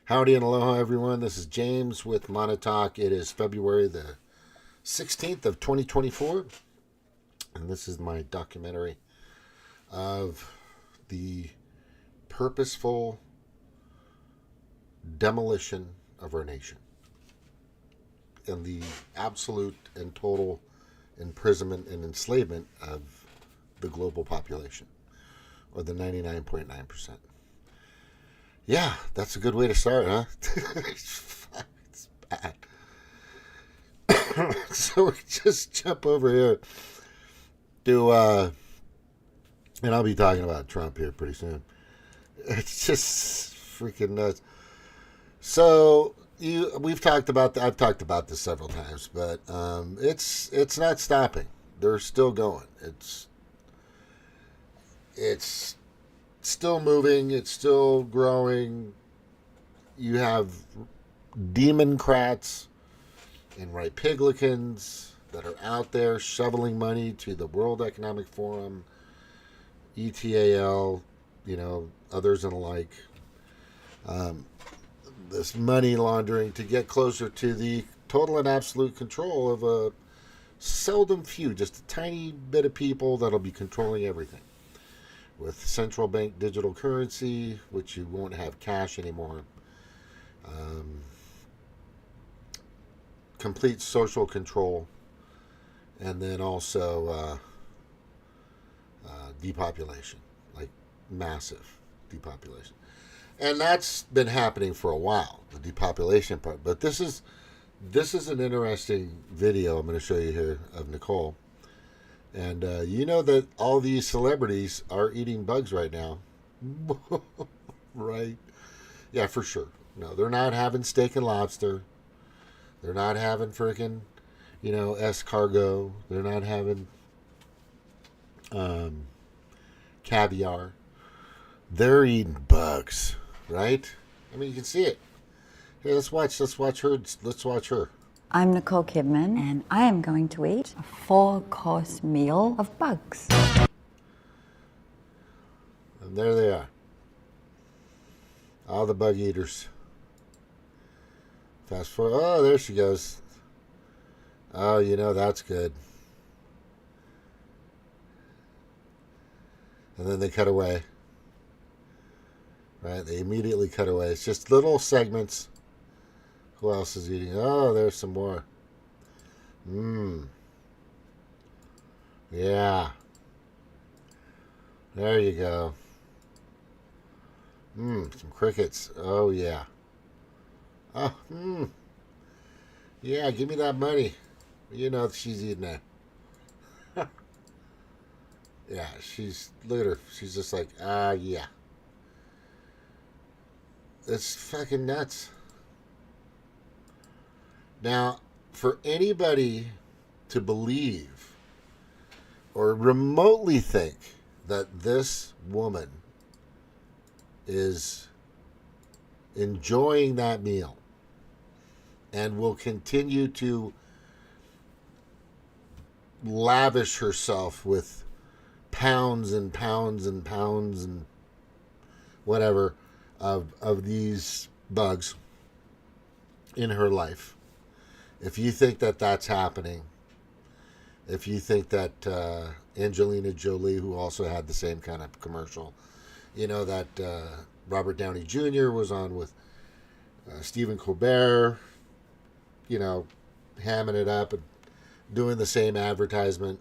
Howdy and aloha, everyone. This is James with Monotalk. It is February the 16th of 2024, and this is my documentary of the purposeful demolition of our nation and the absolute and total imprisonment and enslavement of the global population, or the 99.9%. Yeah, that's a good way to start, huh? It's bad. So we just jump over here to, and I'll be talking about Trump here pretty soon. It's just freaking nuts. So I've talked about this several times, but it's not stopping. They're still going. It's still moving. It's still growing. You have Democrats and Republicans that are out there shoveling money to the World Economic Forum, ETAL, others and alike. This money laundering to get closer to the total and absolute control of a seldom few, just a tiny bit of people that'll be controlling everything. With central bank digital currency, which you won't have cash anymore. Complete social control. And then also depopulation. Like massive depopulation. And that's been happening for a while, the depopulation part. But this is an interesting video I'm going to show you here of Nicole. And you know that all these celebrities are eating bugs right now. Right? Yeah, for sure. No, they're not having steak and lobster. They're not having frickin', escargot. They're not having caviar. They're eating bugs, right? I mean, you can see it. Hey, let's watch her. Let's watch her. I'm Nicole Kidman, and I am going to eat a 4-course meal of bugs. And there they are. All the bug eaters. Fast forward. Oh, there she goes. Oh, that's good. And then they cut away. Right? They immediately cut away. It's just little segments. Who else is eating? Oh, there's some more. Yeah. There you go. Some crickets. Oh, yeah. Oh, yeah, give me that money. She's eating that. Yeah, look at her. She's just like, yeah. It's fucking nuts. Now, for anybody to believe or remotely think that this woman is enjoying that meal and will continue to lavish herself with pounds and pounds and pounds and whatever of these bugs in her life, if you think that that's happening, if you think that Angelina Jolie, who also had the same kind of commercial, that Robert Downey Jr. was on with Stephen Colbert, hamming it up and doing the same advertisement.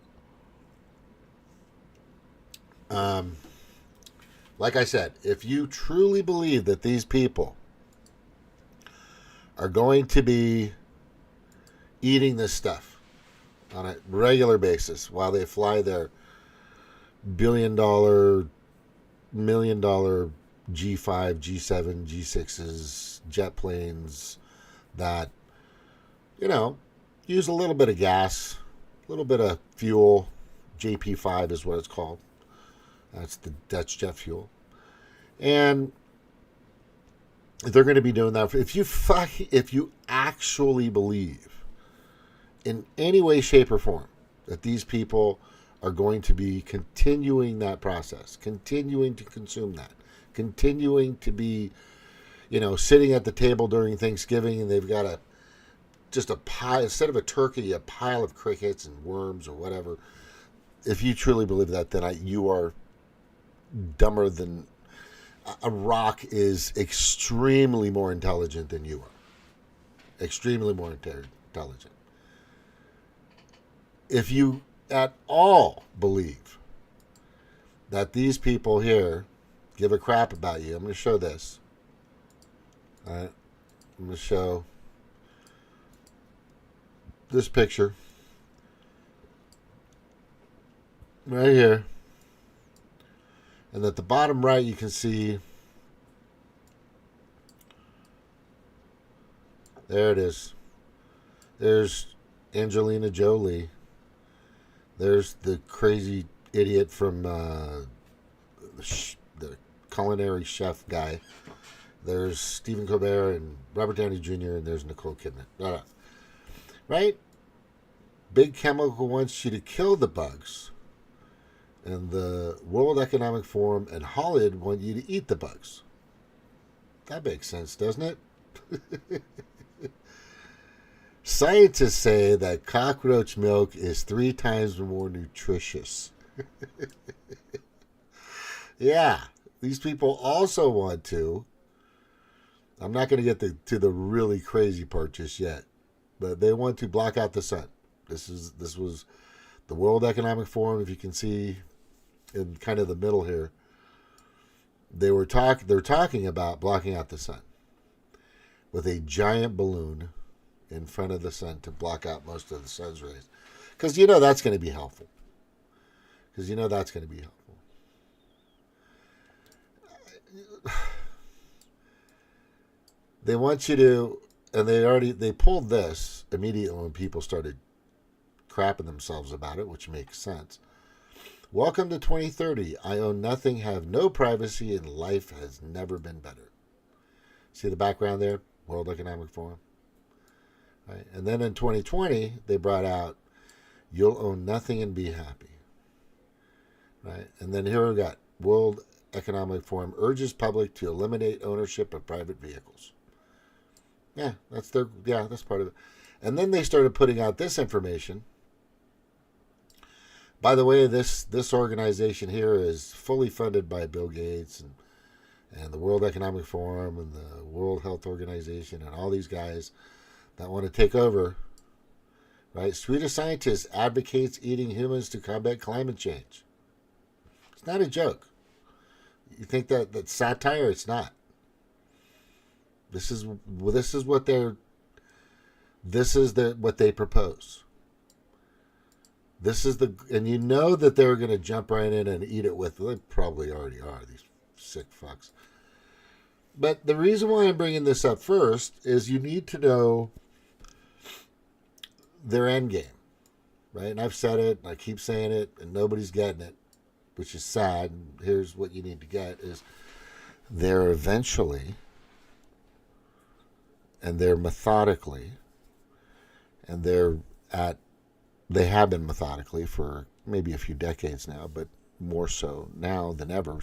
Like I said, if you truly believe that these people are going to be eating this stuff on a regular basis while they fly their $1 billion million G5, G7, G6s, jet planes that, use a little bit of gas, a little bit of fuel. JP5 is what it's called. That's jet fuel. And they're going to be doing that. If you actually believe in any way, shape, or form that these people are going to be continuing that process, continuing to consume that, continuing to be, sitting at the table during Thanksgiving and they've got just a pile, instead of a turkey, a pile of crickets and worms or whatever. If you truly believe that, then you are dumber than a rock. Is extremely more intelligent than you are. Extremely more intelligent. If you at all believe that these people here give a crap about you, I'm going to show this. All right, I'm going to show this picture right here, and at the bottom right you can see, there it is. There's Angelina Jolie. There's the crazy idiot from the culinary chef guy. There's Stephen Colbert and Robert Downey Jr. and there's Nicole Kidman. Right? Big Chemical wants you to kill the bugs. And the World Economic Forum and Hollywood want you to eat the bugs. That makes sense, doesn't it? Scientists say that cockroach milk is 3 times more nutritious. Yeah, these people also want to. I'm not going to get to the really crazy part just yet, but they want to block out the sun. This was the World Economic Forum. If you can see in kind of the middle here, they're talking about blocking out the sun with a giant balloon in front of the sun to block out most of the sun's rays, because that's going to be helpful. They want you to, and they pulled this immediately when people started crapping themselves about it, which makes sense. Welcome to 2030. I own nothing, have no privacy, and life has never been better. See the background there? World Economic Forum. Right? And then in 2020, they brought out, you'll own nothing and be happy. Right? And then here we got World Economic Forum urges public to eliminate ownership of private vehicles. Yeah, that's part of it. And then they started putting out this information. By the way, this organization here is fully funded by Bill Gates and the World Economic Forum and the World Health Organization and all these guys that want to take over. Right? Swedish scientist advocates eating humans to combat climate change. It's not a joke. You think that's satire? It's not. This is what they propose. And you know that they're going to jump right in and eat it with. They probably already are, these sick fucks. But the reason why I'm bringing this up first is you need to know their end game, right? And I've said it, and I keep saying it, and nobody's getting it, which is sad. And here's what you need to get is they're eventually, and they're methodically, and they have been methodically for maybe a few decades now, but more so now than ever,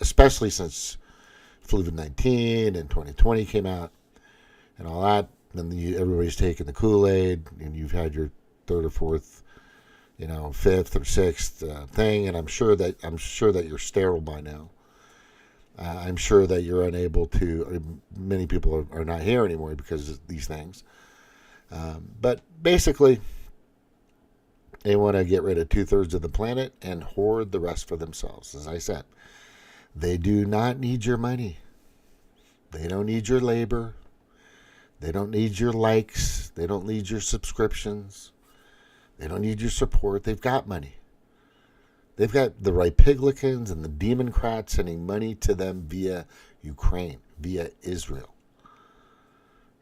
especially since COVID-19 and 2020 came out and all that. Then everybody's taking the Kool-Aid, and you've had your third or fourth, fifth or sixth thing, and I'm sure that you're sterile by now. I'm sure that you're unable to. Many people are not here anymore because of these things. But basically, they want to get rid of 2/3 of the planet and hoard the rest for themselves. As I said, they do not need your money. They don't need your labor. They don't need your likes. They don't need your subscriptions. They don't need your support. They've got money. They've got the Republicans and the Democrats sending money to them via Ukraine, via Israel.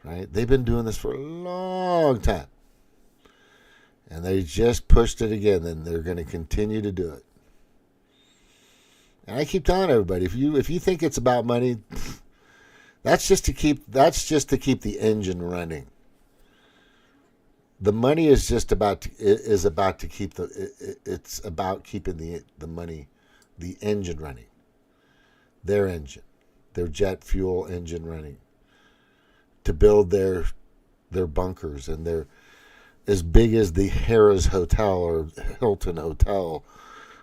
Right? They've been doing this for a long time. And they just pushed it again, and they're going to continue to do it. And I keep telling everybody, if you think it's about money, that's just to keep the engine running. The money is about keeping the money, the engine running. Their engine, their jet fuel engine running. To build their bunkers, and they're as big as the Harrah's Hotel or Hilton Hotel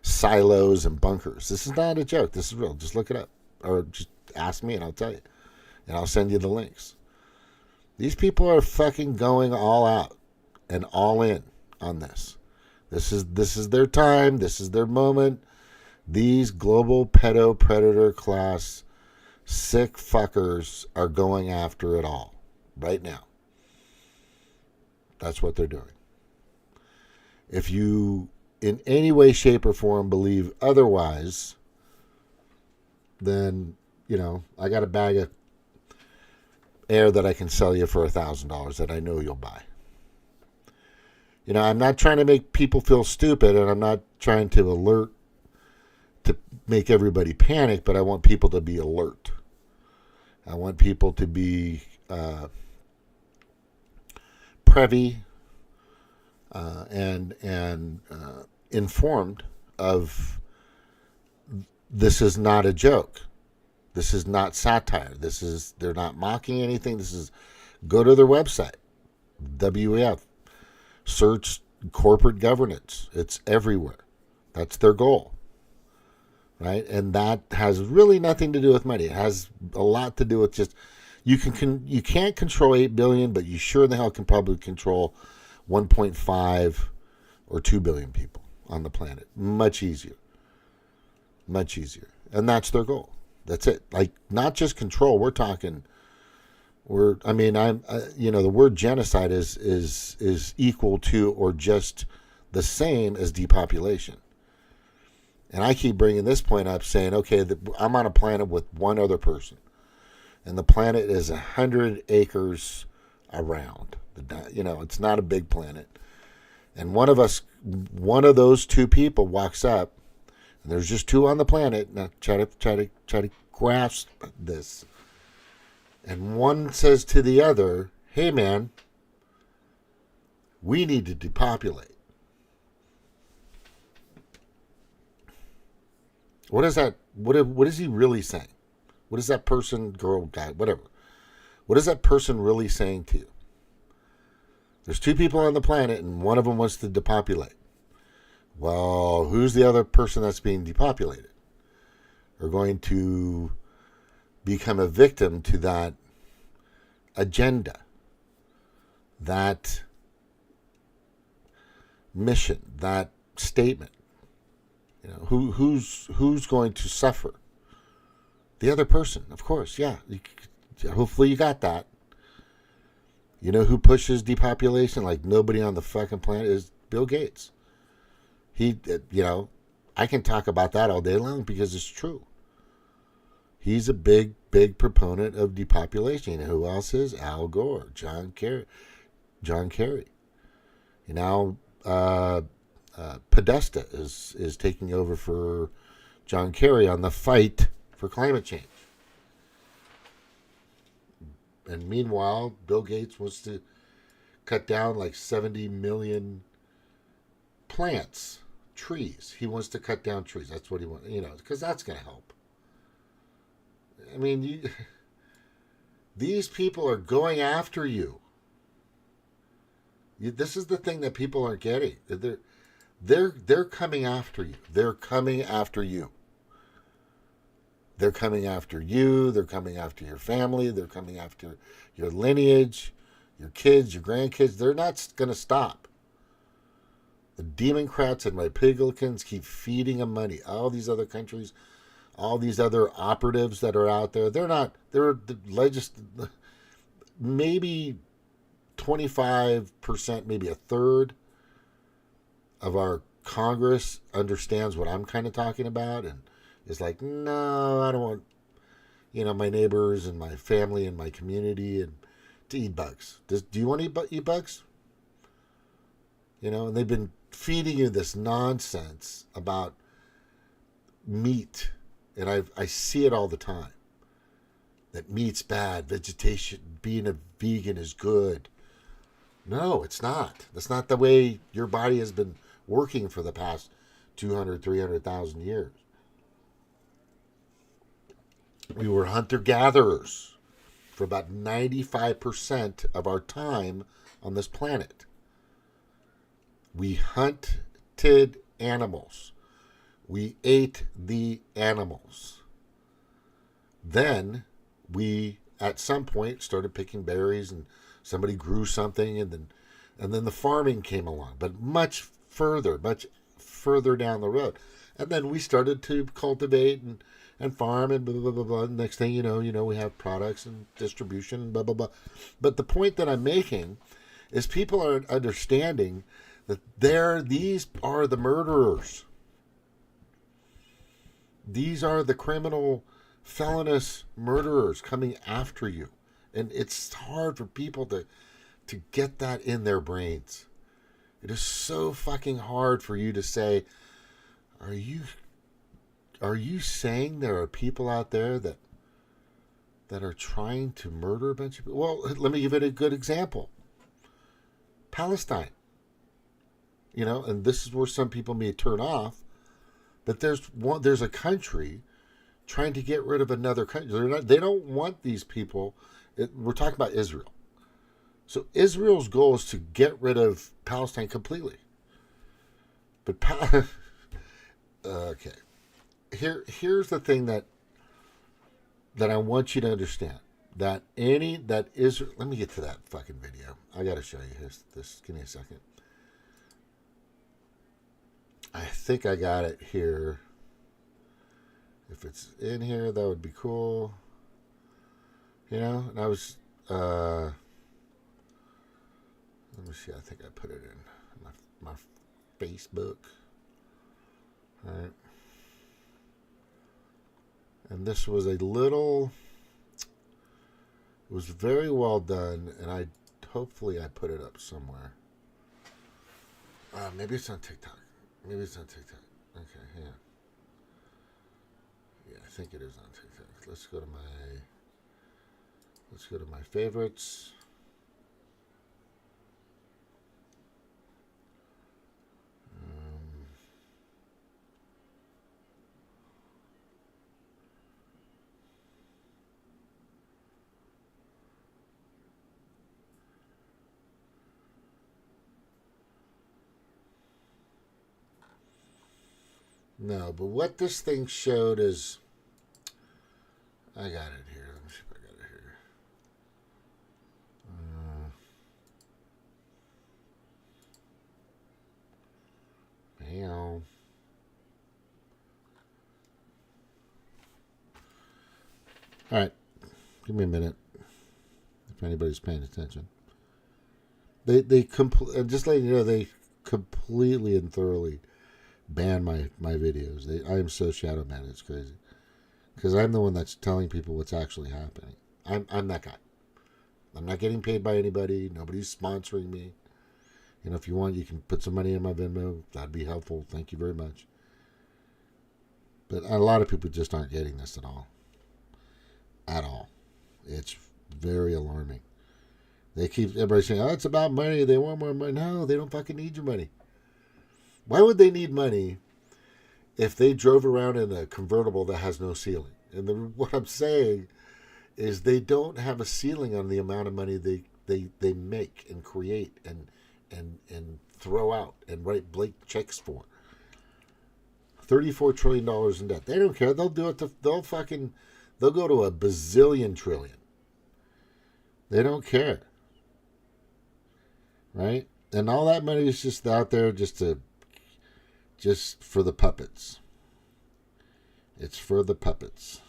silos and bunkers. This is not a joke. This is real. Just look it up, or just ask me and I'll tell you, and I'll send you the links. These people are fucking going all out and all in on this. This is their time. This is their moment. These global pedo predator class sick fuckers are going after it all right now. That's what they're doing. If you, in any way, shape, or form, believe otherwise, then, I got a bag of air that I can sell you for $1,000 that I know you'll buy. I'm not trying to make people feel stupid, and I'm not trying to make everybody panic, but I want people to be alert. I want people to be privy and informed of this is not a joke. This is not satire. They're not mocking anything. Go to their website, WEF, search corporate governance. It's everywhere. That's their goal. Right? And that has really nothing to do with money. It has a lot to do with just, you can't control 8 billion, but you sure the hell can probably control 1.5 or 2 billion people on the planet. Much easier. Much easier. And that's their goal. That's it. Like, not just control. The word genocide is equal to or just the same as depopulation. And I keep bringing this point up, saying, okay, I'm on a planet with one other person, and the planet is 100 acres around. It's not a big planet, and one of those two people walks up, and there's just two on the planet. Now try to grasp this. And one says to the other, "Hey, man, we need to depopulate." What is that? What is he really saying? What is that person, girl, guy, whatever? What is that person really saying to you? There's two people on the planet, and one of them wants to depopulate. Well, who's the other person that's being depopulated? Are going to become a victim to that agenda, that mission, that statement. Who's going to suffer? The other person, of course. Yeah. Hopefully you got that. You know who pushes depopulation like nobody on the fucking planet is Bill Gates. I can talk about that all day long because it's true. He's a big proponent of depopulation. You know who else is? Al Gore, John Kerry. Podesta is taking over for John Kerry on the fight for climate change. And meanwhile, Bill Gates wants to cut down like 70 million trees. He wants to cut down trees. That's what he wants, because that's going to help. I mean, these people are going after you. This is the thing that people aren't getting. They're coming after you. They're coming after you. They're coming after you. They're coming after your family. They're coming after your lineage, your kids, your grandkids. They're not going to stop. The Democrats and Republicans keep feeding them money. All these other countries, all these other operatives that are out there, they're maybe 25%, maybe a third of our Congress understands what I'm kind of talking about and is like, no, I don't want, my neighbors and my family and my community and to eat bugs. Do you want to eat bugs? And they've been feeding you this nonsense about meat, and I see it all the time. That meat's bad, vegetation, being a vegan is good. No, it's not. That's not the way your body has been working for the past 200, 300,000 years. We were hunter-gatherers for about 95% of our time on this planet. We hunted animals. We ate the animals. Then we, at some point, started picking berries, and somebody grew something, and then the farming came along, but much further down the road. And then we started to cultivate and farm and blah, blah, blah, blah. Next thing you know, we have products and distribution, blah, blah, blah. But the point that I'm making is people are understanding that these are the murderers. These are the criminal, felonious murderers coming after you. And it's hard for people to get that in their brains. It is so fucking hard for you to say, are you saying there are people out there that are trying to murder a bunch of people? Well, let me give it a good example. Palestine. And this is where some people may turn off, but there's a country trying to get rid of another country. They don't want these people. We're talking about Israel. So Israel's goal is to get rid of Palestine completely. But okay, here's the thing that I want you to understand. That Israel. Let me get to that fucking video. I got to show you this. Give me a second. I think I got it here. If it's in here, that would be cool. And I was, let me see, I think I put it in my Facebook. All right. And this was it was very well done, and hopefully I put it up somewhere. Maybe it's on TikTok. Okay, yeah. Yeah, I think it is on TikTok. Let's go to my favorites. No, but what this thing showed is, I got it here. Let me see if I got it here. Bam. All right, give me a minute. If anybody's paying attention, just letting you know, they completely and thoroughly ban my videos. I am so shadow man, it's crazy. Because I'm the one that's telling people what's actually happening. I'm that guy. I'm not getting paid by anybody. Nobody's sponsoring me. If you want, you can put some money in my Venmo. That'd be helpful. Thank you very much. But a lot of people just aren't getting this at all. At all. It's very alarming. Everybody saying, oh, it's about money. They want more money. No, they don't fucking need your money. Why would they need money if they drove around in a convertible that has no ceiling? And what I'm saying is they don't have a ceiling on the amount of money they make and create and throw out and write blank checks for. $34 trillion in debt. They don't care. They'll do it. They'll go to a bazillion trillion. They don't care. Right? And all that money is just out there just for the puppets. It's for the puppets.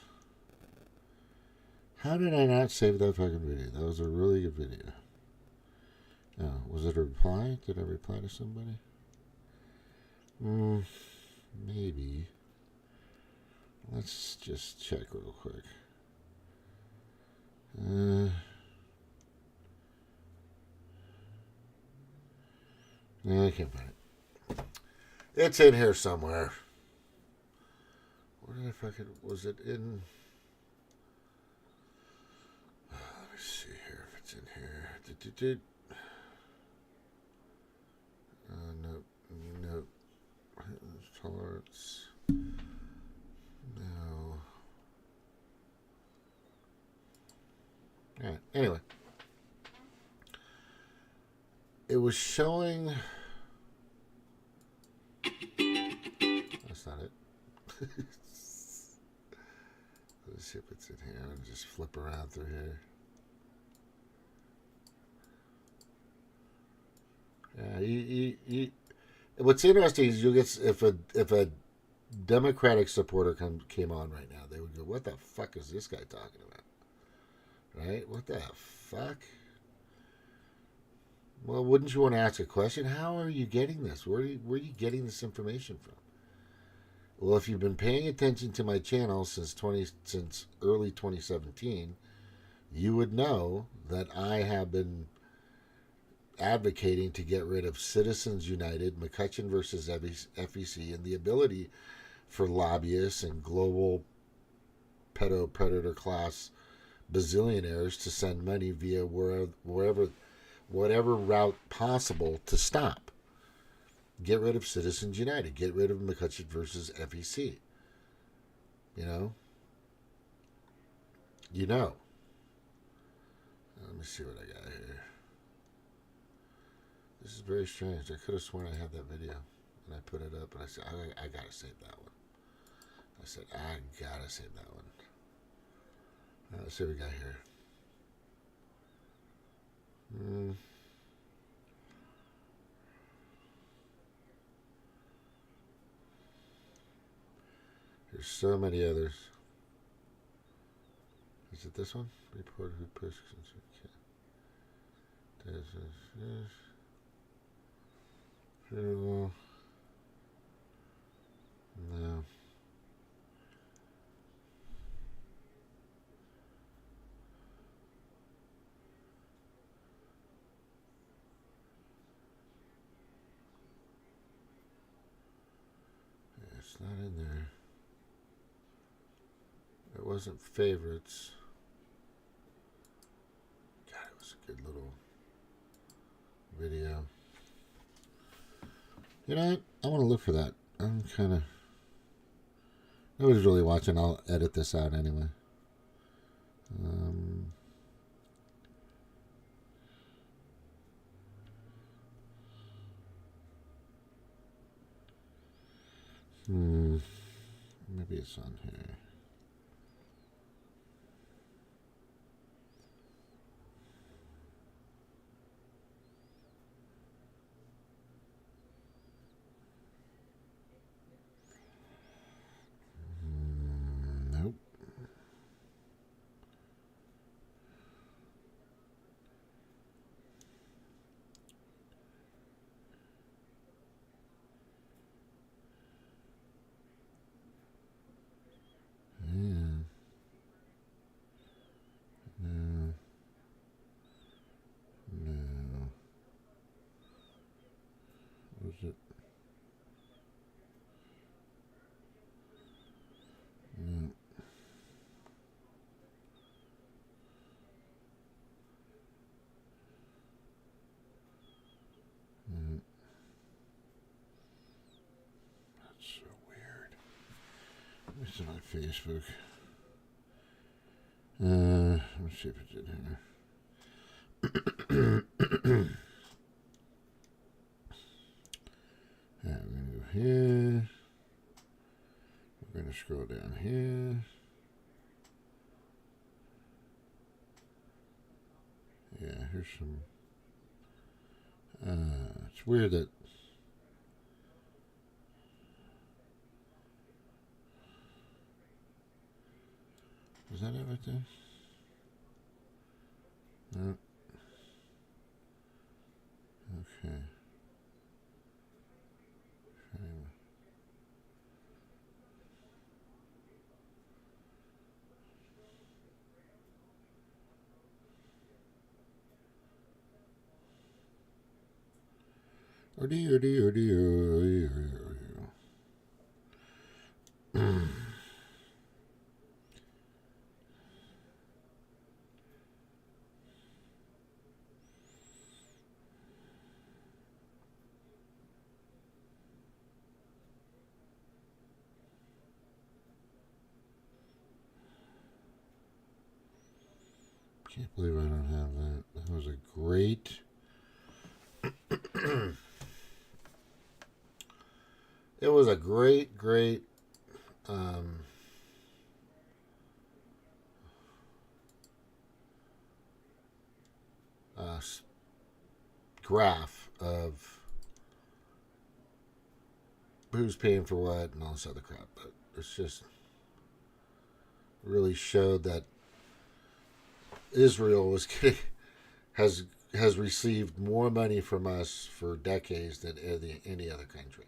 How did I not save that fucking video? That was a really good video. Oh, was it a reply? Did I reply to somebody? Maybe. Let's just check real quick. I can't find it. It's in here somewhere. Where did I fucking... Was it in... Let me see here if it's in here. Nope. Nope. Tolerance. No. Alright, anyway. It was showing... That's not it. Let's see if it's in here. I'll just flip around through here. Yeah, what's interesting is you'll get if a Democratic supporter came on right now, they would go, "What the fuck is this guy talking about?" Right? What the fuck? Well, wouldn't you want to ask a question? How are you getting this? Where are you getting this information from? Well, if you've been paying attention to my channel since early 2017, you would know that I have been advocating to get rid of Citizens United, McCutcheon versus FEC, and the ability for lobbyists and global predator class bazillionaires to send money via whatever route possible to stop. Get rid of Citizens United. Get rid of McCutcheon versus FEC. You know? You know. Let me see what I got here. This is very strange. I could have sworn I had that video. And I put it up and I said, I gotta save that one. I said, I gotta save that one. Let's see what we got here. There's so many others. Is it this one? Report who pushes. No. It's not in there. It wasn't favorites. God, it was a good little video. You know what? I want to look for that. I'm kind of... Nobody's really watching. I'll edit this out anyway. Maybe it's on here. Nope. No. Was it? No. That's so weird. It's on Facebook. Let's see if it's in here. Alright, we're gonna go here. We're gonna scroll down here. Yeah, here's some. It's weird that. Was that everything? No. Okay. Anyway. Can't believe I don't have that. That was a great. It was a great graph of who's paying for what and all this other crap. But it's just really showed that Israel was getting, has received more money from us for decades than any other country.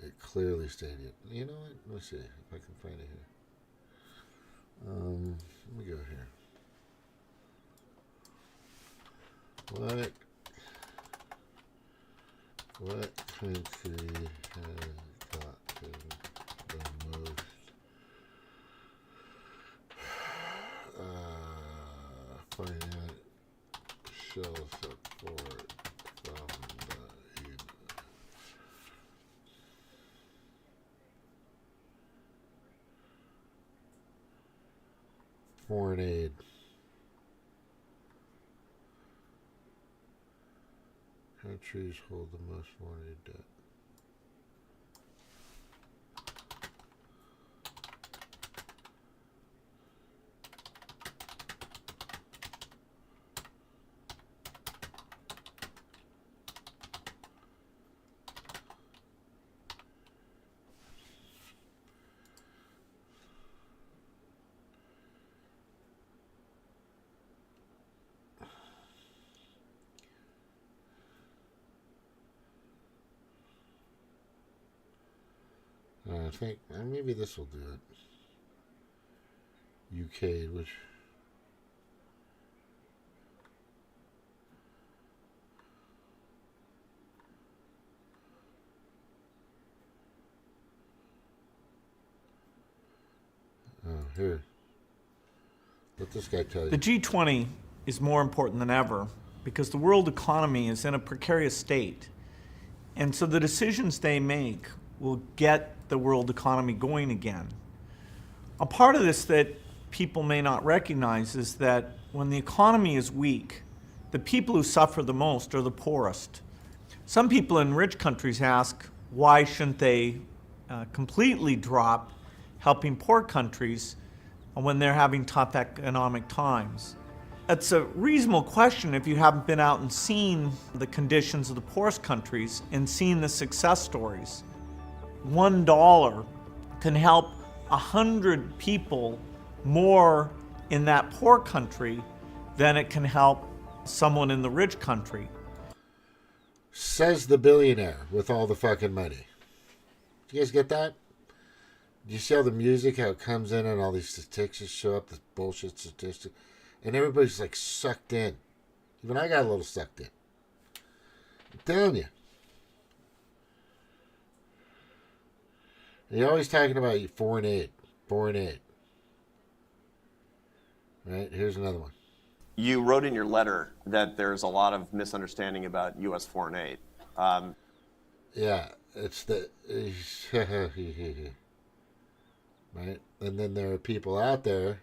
It clearly stated. You know what? Let me see if I can find it here. Let me go here. What country has gotten the most financial support from the foreign aid? Countries hold the most foreign aid debt. I think maybe this will do it. UK, which here. Let this guy tell you. The G20 is more important than ever because the world economy is in a precarious state. And so the decisions they make will get the world economy going again. A part of this that people may not recognize is that when the economy is weak, the people who suffer the most are the poorest. Some people in rich countries ask, why shouldn't they completely drop helping poor countries when they're having tough economic times? It's a reasonable question if you haven't been out and seen the conditions of the poorest countries and seen the success stories. $1 can help 100 people more in that poor country than it can help someone in the rich country. Says the billionaire with all the fucking money. Do you guys get that? Do you see all the music, how it comes in and all these statistics show up, this bullshit statistic? And everybody's like sucked in. Even I got a little sucked in. I'm telling you. And you're always talking about foreign aid. Foreign aid. Right? Here's another one. You wrote in your letter that there's a lot of misunderstanding about U.S. foreign aid. Yeah, it's the... right? And then there are people out there...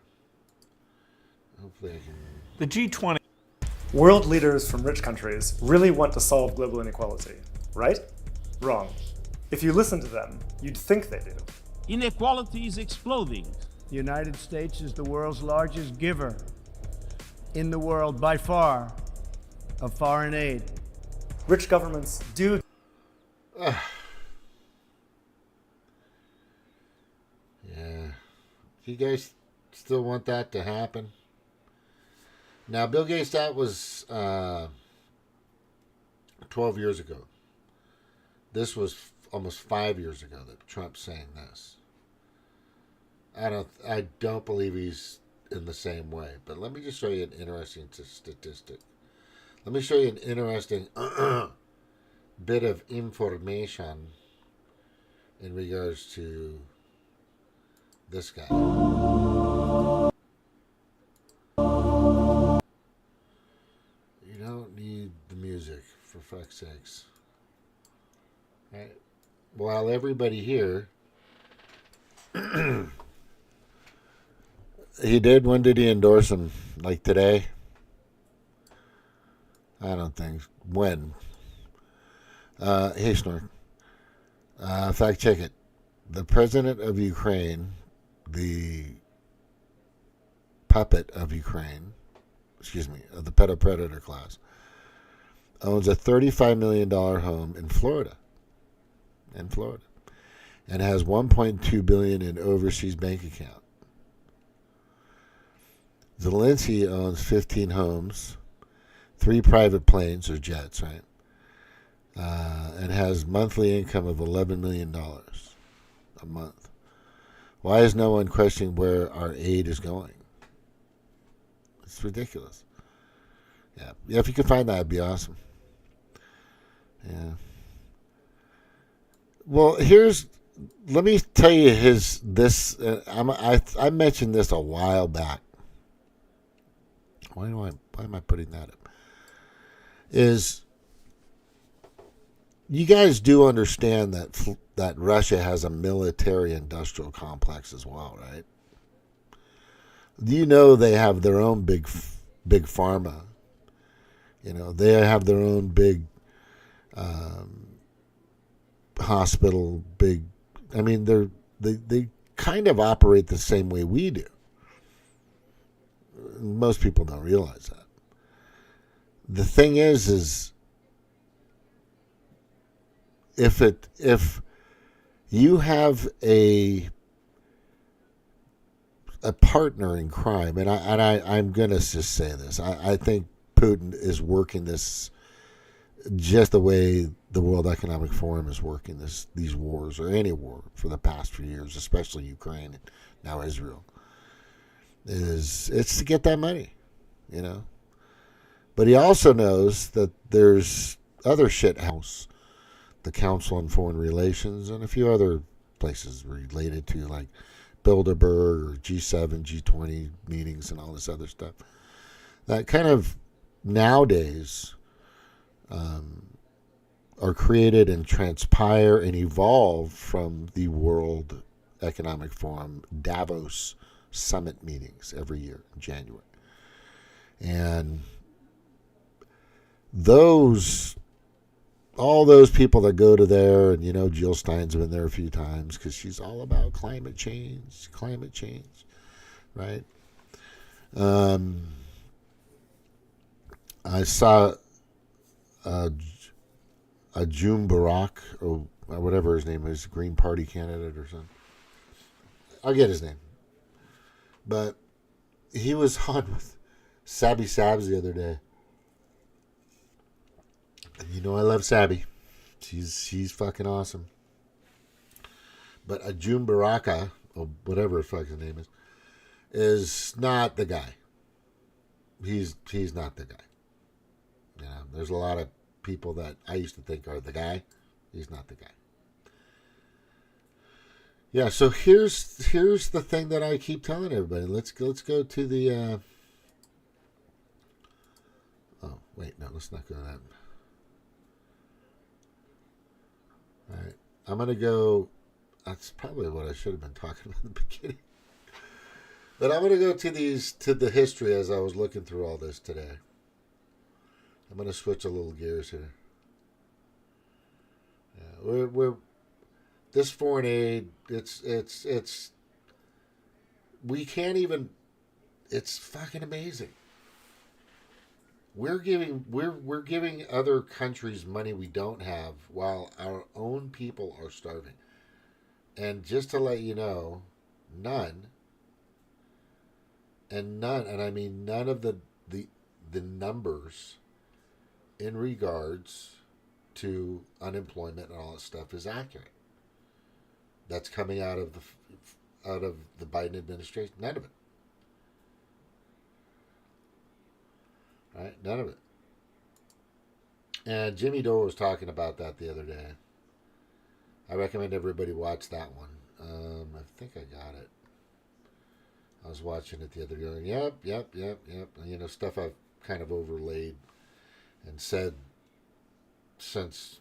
Hopefully I can... The G20... World leaders from rich countries really want to solve global inequality, right? Wrong. If you listen to them, you'd think they do. Inequality is exploding. The United States is the world's largest giver in the world by far of foreign aid. Rich governments do. Yeah. Do you guys still want that to happen? Now, Bill Gates, that was 12 years ago. This was almost 5 years ago that Trump's saying this. I don't believe he's in the same way. But let me just show you an interesting statistic. Let me show you an interesting bit of information in regards to this guy. You don't need the music, for fuck's sakes. Right? While everybody here, he did. When did he endorse him? Like today? I don't think. When? Hey, Snork. Fact check it. The president of Ukraine, the puppet of Ukraine, of the predator class, owns a $35 million home in Florida. And has $1.2 billion in overseas bank account. Zelensky owns 15 homes, 3 private planes or jets, right? And has monthly income of $11 million a month. Why is no one questioning where our aid is going? It's ridiculous. Yeah, if you could find that, it'd be awesome. Yeah. Well, let me tell you I mentioned this a while back. Why am I putting that up? Is you guys do understand that Russia has a military industrial complex as well, right? You know they have their own big pharma. You know, they have their own big hospital, I mean, they kind of operate the same way we do. Most people don't realize that. The thing is if you have a partner in crime, and I'm gonna just say this, I think Putin is working this just the way the World Economic Forum is working these wars, or any war for the past few years, especially Ukraine and now Israel. It's to get that money, you know. But he also knows that there's other shit house, the Council on Foreign Relations, and a few other places related to like Bilderberg or G7, G20 meetings and all this other stuff. That kind of nowadays are created and transpire and evolve from the World Economic Forum Davos summit meetings every year in January. And all those people that go to there, and you know Jill Stein's been there a few times because she's all about climate change, right? I saw a June Barack, or whatever his name is, Green Party candidate or something. I'll get his name. But he was on with Sabby Sabs the other day. And you know I love Sabby. She's fucking awesome. But a June Baraka, or whatever the fuck his name is not the guy. He's not the guy. You know, there's a lot of people that I used to think are the guy. He's not the guy. Yeah, so here's the thing that I keep telling everybody. Let's go to the oh, wait, no, let's not go to that. All right. I'm going to go, that's probably what I should have been talking about in the beginning. But I'm going to go to the history as I was looking through all this today. I'm going to switch a little gears here. Yeah, we're this foreign aid, it's we can't even, it's fucking amazing. We're giving other countries money we don't have while our own people are starving. And just to let you know, none, and I mean none of the numbers in regards to unemployment and all that stuff is accurate. That's coming out of the Biden administration. None of it. Right? None of it. And Jimmy Dore was talking about that the other day. I recommend everybody watch that one. I think I got it. I was watching it the other day. Yep. You know, stuff I've kind of overlaid and said since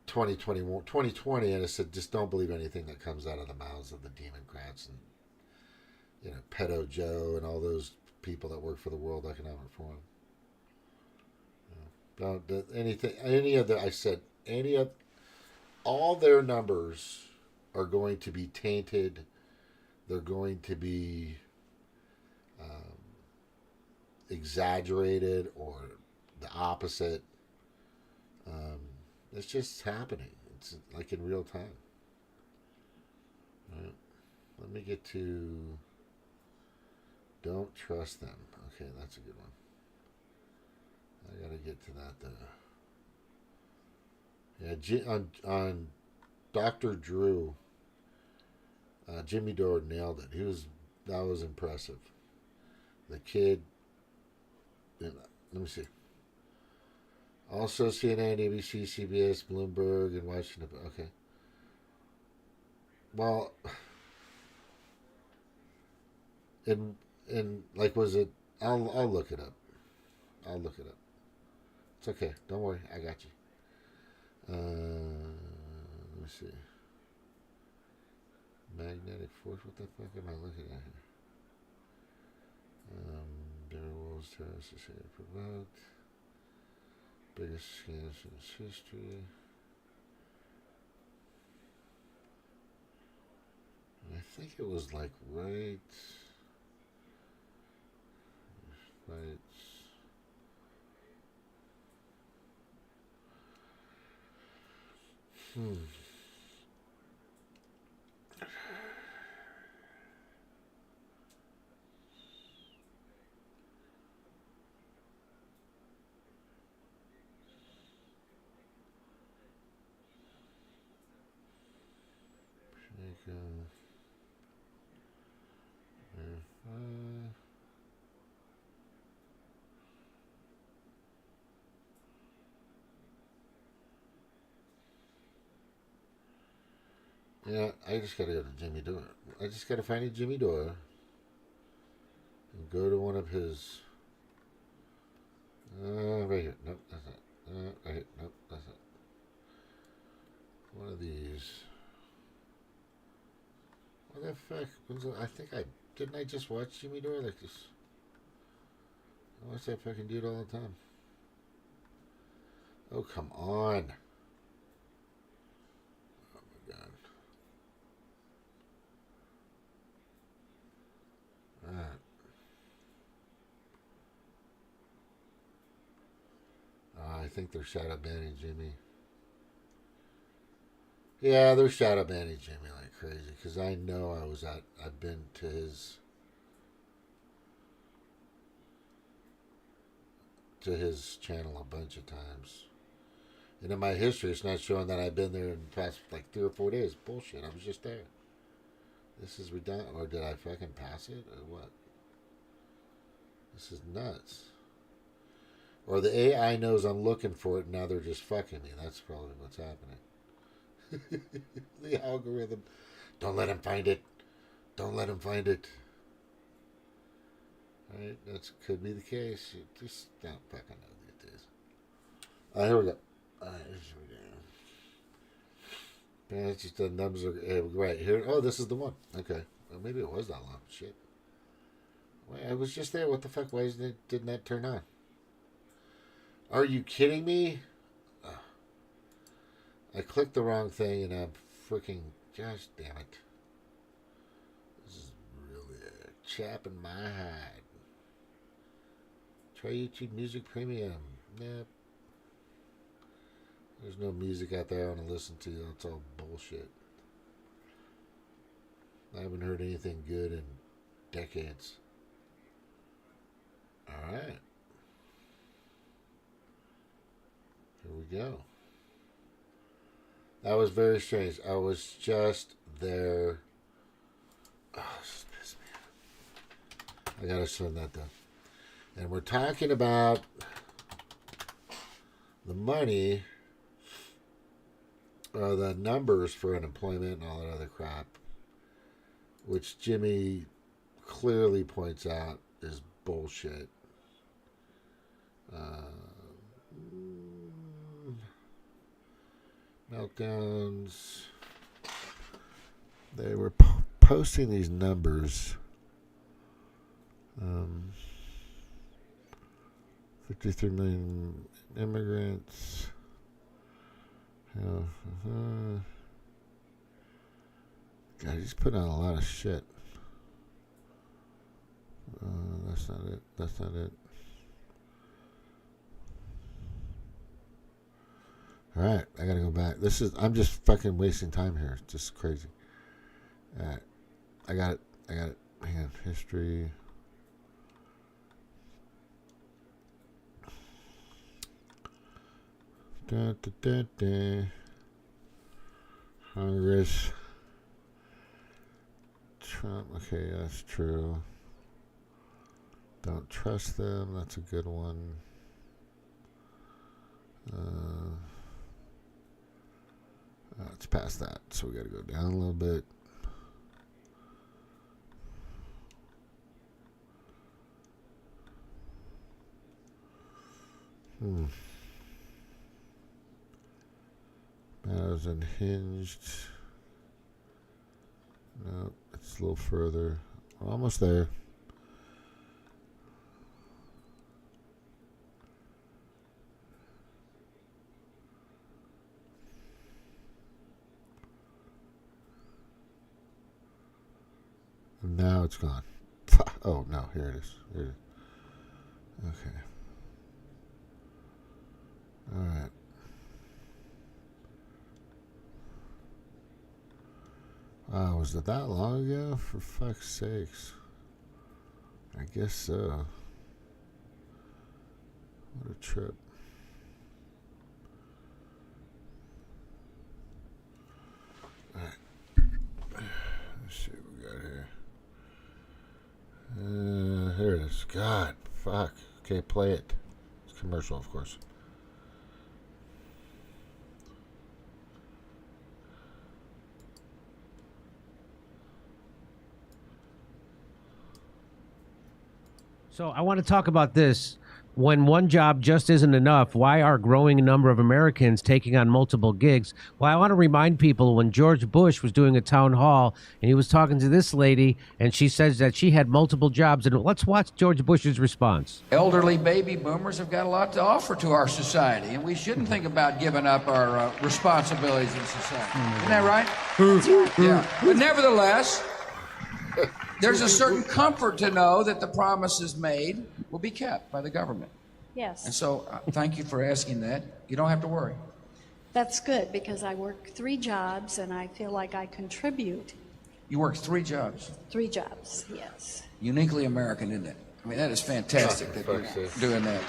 2020, and I said, just don't believe anything that comes out of the mouths of the Democrats and, you know, Pedo Joe and all those people that work for the World Economic Forum. Don't anything, any of the, I said, any of, all their numbers are going to be tainted. They're going to be exaggerated or the opposite. It's just happening. It's like in real time. Right. Let me get to don't trust them. Okay, that's a good one. I gotta get to that though. Yeah, on Dr. Drew, Jimmy Dore nailed it. That was impressive. The kid. Let me see. Also, CNN, ABC, CBS, Bloomberg, and Washington. Okay. Well, and like, was it? I'll look it up. I'll look it up. It's okay. Don't worry. I got you. Let me see. Magnetic force. What the fuck am I looking at here? Werewolves, terrorists, provoked. Biggest scams in its history. I think it was like right. Yeah, I just gotta go to Jimmy Dore. I just gotta find a Jimmy Dore and go to one of his. Right here. Nope, that's not. Right here. Nope, that's not. One of these. What the fuck? I think I didn't. I just watch Jimmy Dore like this. I watch that fucking dude all the time. Oh, come on. Oh my god. Alright. I think they're shadow banning Jimmy. Yeah, they're shadow banning Jimmy like crazy because I know I've been to his channel a bunch of times. And in my history, it's not showing that I've been there in the past like 3 or 4 days. Bullshit, I was just there. This is redundant. Or did I fucking pass it? Or what? This is nuts. Or the AI knows I'm looking for it and now they're just fucking me. That's probably what's happening. The algorithm. Don't let him find it. Don't let him find it. Alright, that could be the case. You just don't fucking know what it is. Here we go. Here we go. It's just the numbers are right here. Oh, this is the one. Okay. Well, maybe it was that long. Shit. Wait, I was just there. What the fuck? Why didn't that turn on? Are you kidding me? I clicked the wrong thing and I'm freaking. Gosh damn it. This is really chapping my hide. Try YouTube Music Premium. Nope. There's no music out there I want to listen to. It's all bullshit. I haven't heard anything good in decades. Alright. Here we go. That was very strange. I was just there. Oh, this pisses me off. I gotta send that down. And we're talking about the money, or the numbers for unemployment and all that other crap, which Jimmy clearly points out is bullshit. Meltdowns. They were posting these numbers. 53 million immigrants. God, he's putting out a lot of shit. That's not it. That's not it. All right, I gotta go back. I'm just fucking wasting time here. It's just crazy. All right, I got it. Hang on, history. Congress. Trump. Okay, that's true. Don't trust them. That's a good one. It's past that, so we got to go down a little bit. Matters unhinged. No, it's a little further. We're almost there. And now it's gone. Oh, no, here it is. Here it is. Okay. All right. Wow, was it that long ago? For fuck's sakes. I guess so. What a trip. Alright. Let's see what we got here. Here it is. God, fuck. Okay, play it. It's commercial, of course. So I want to talk about this. When one job just isn't enough, why are growing number of Americans taking on multiple gigs? Well, I want to remind people when George Bush was doing a town hall and he was talking to this lady and she says that she had multiple jobs. And let's watch George Bush's response. Elderly baby boomers have got a lot to offer to our society, and we shouldn't think about giving up our responsibilities in society. Isn't that right? Yeah. But nevertheless, there's a certain comfort to know that the promises made will be kept by the government. Yes. And so thank you for asking that. You don't have to worry. That's good, because I work 3 jobs and I feel like I contribute. You work 3 jobs. 3 jobs, yes. Uniquely American, isn't it? I mean, that is fantastic that you're doing that.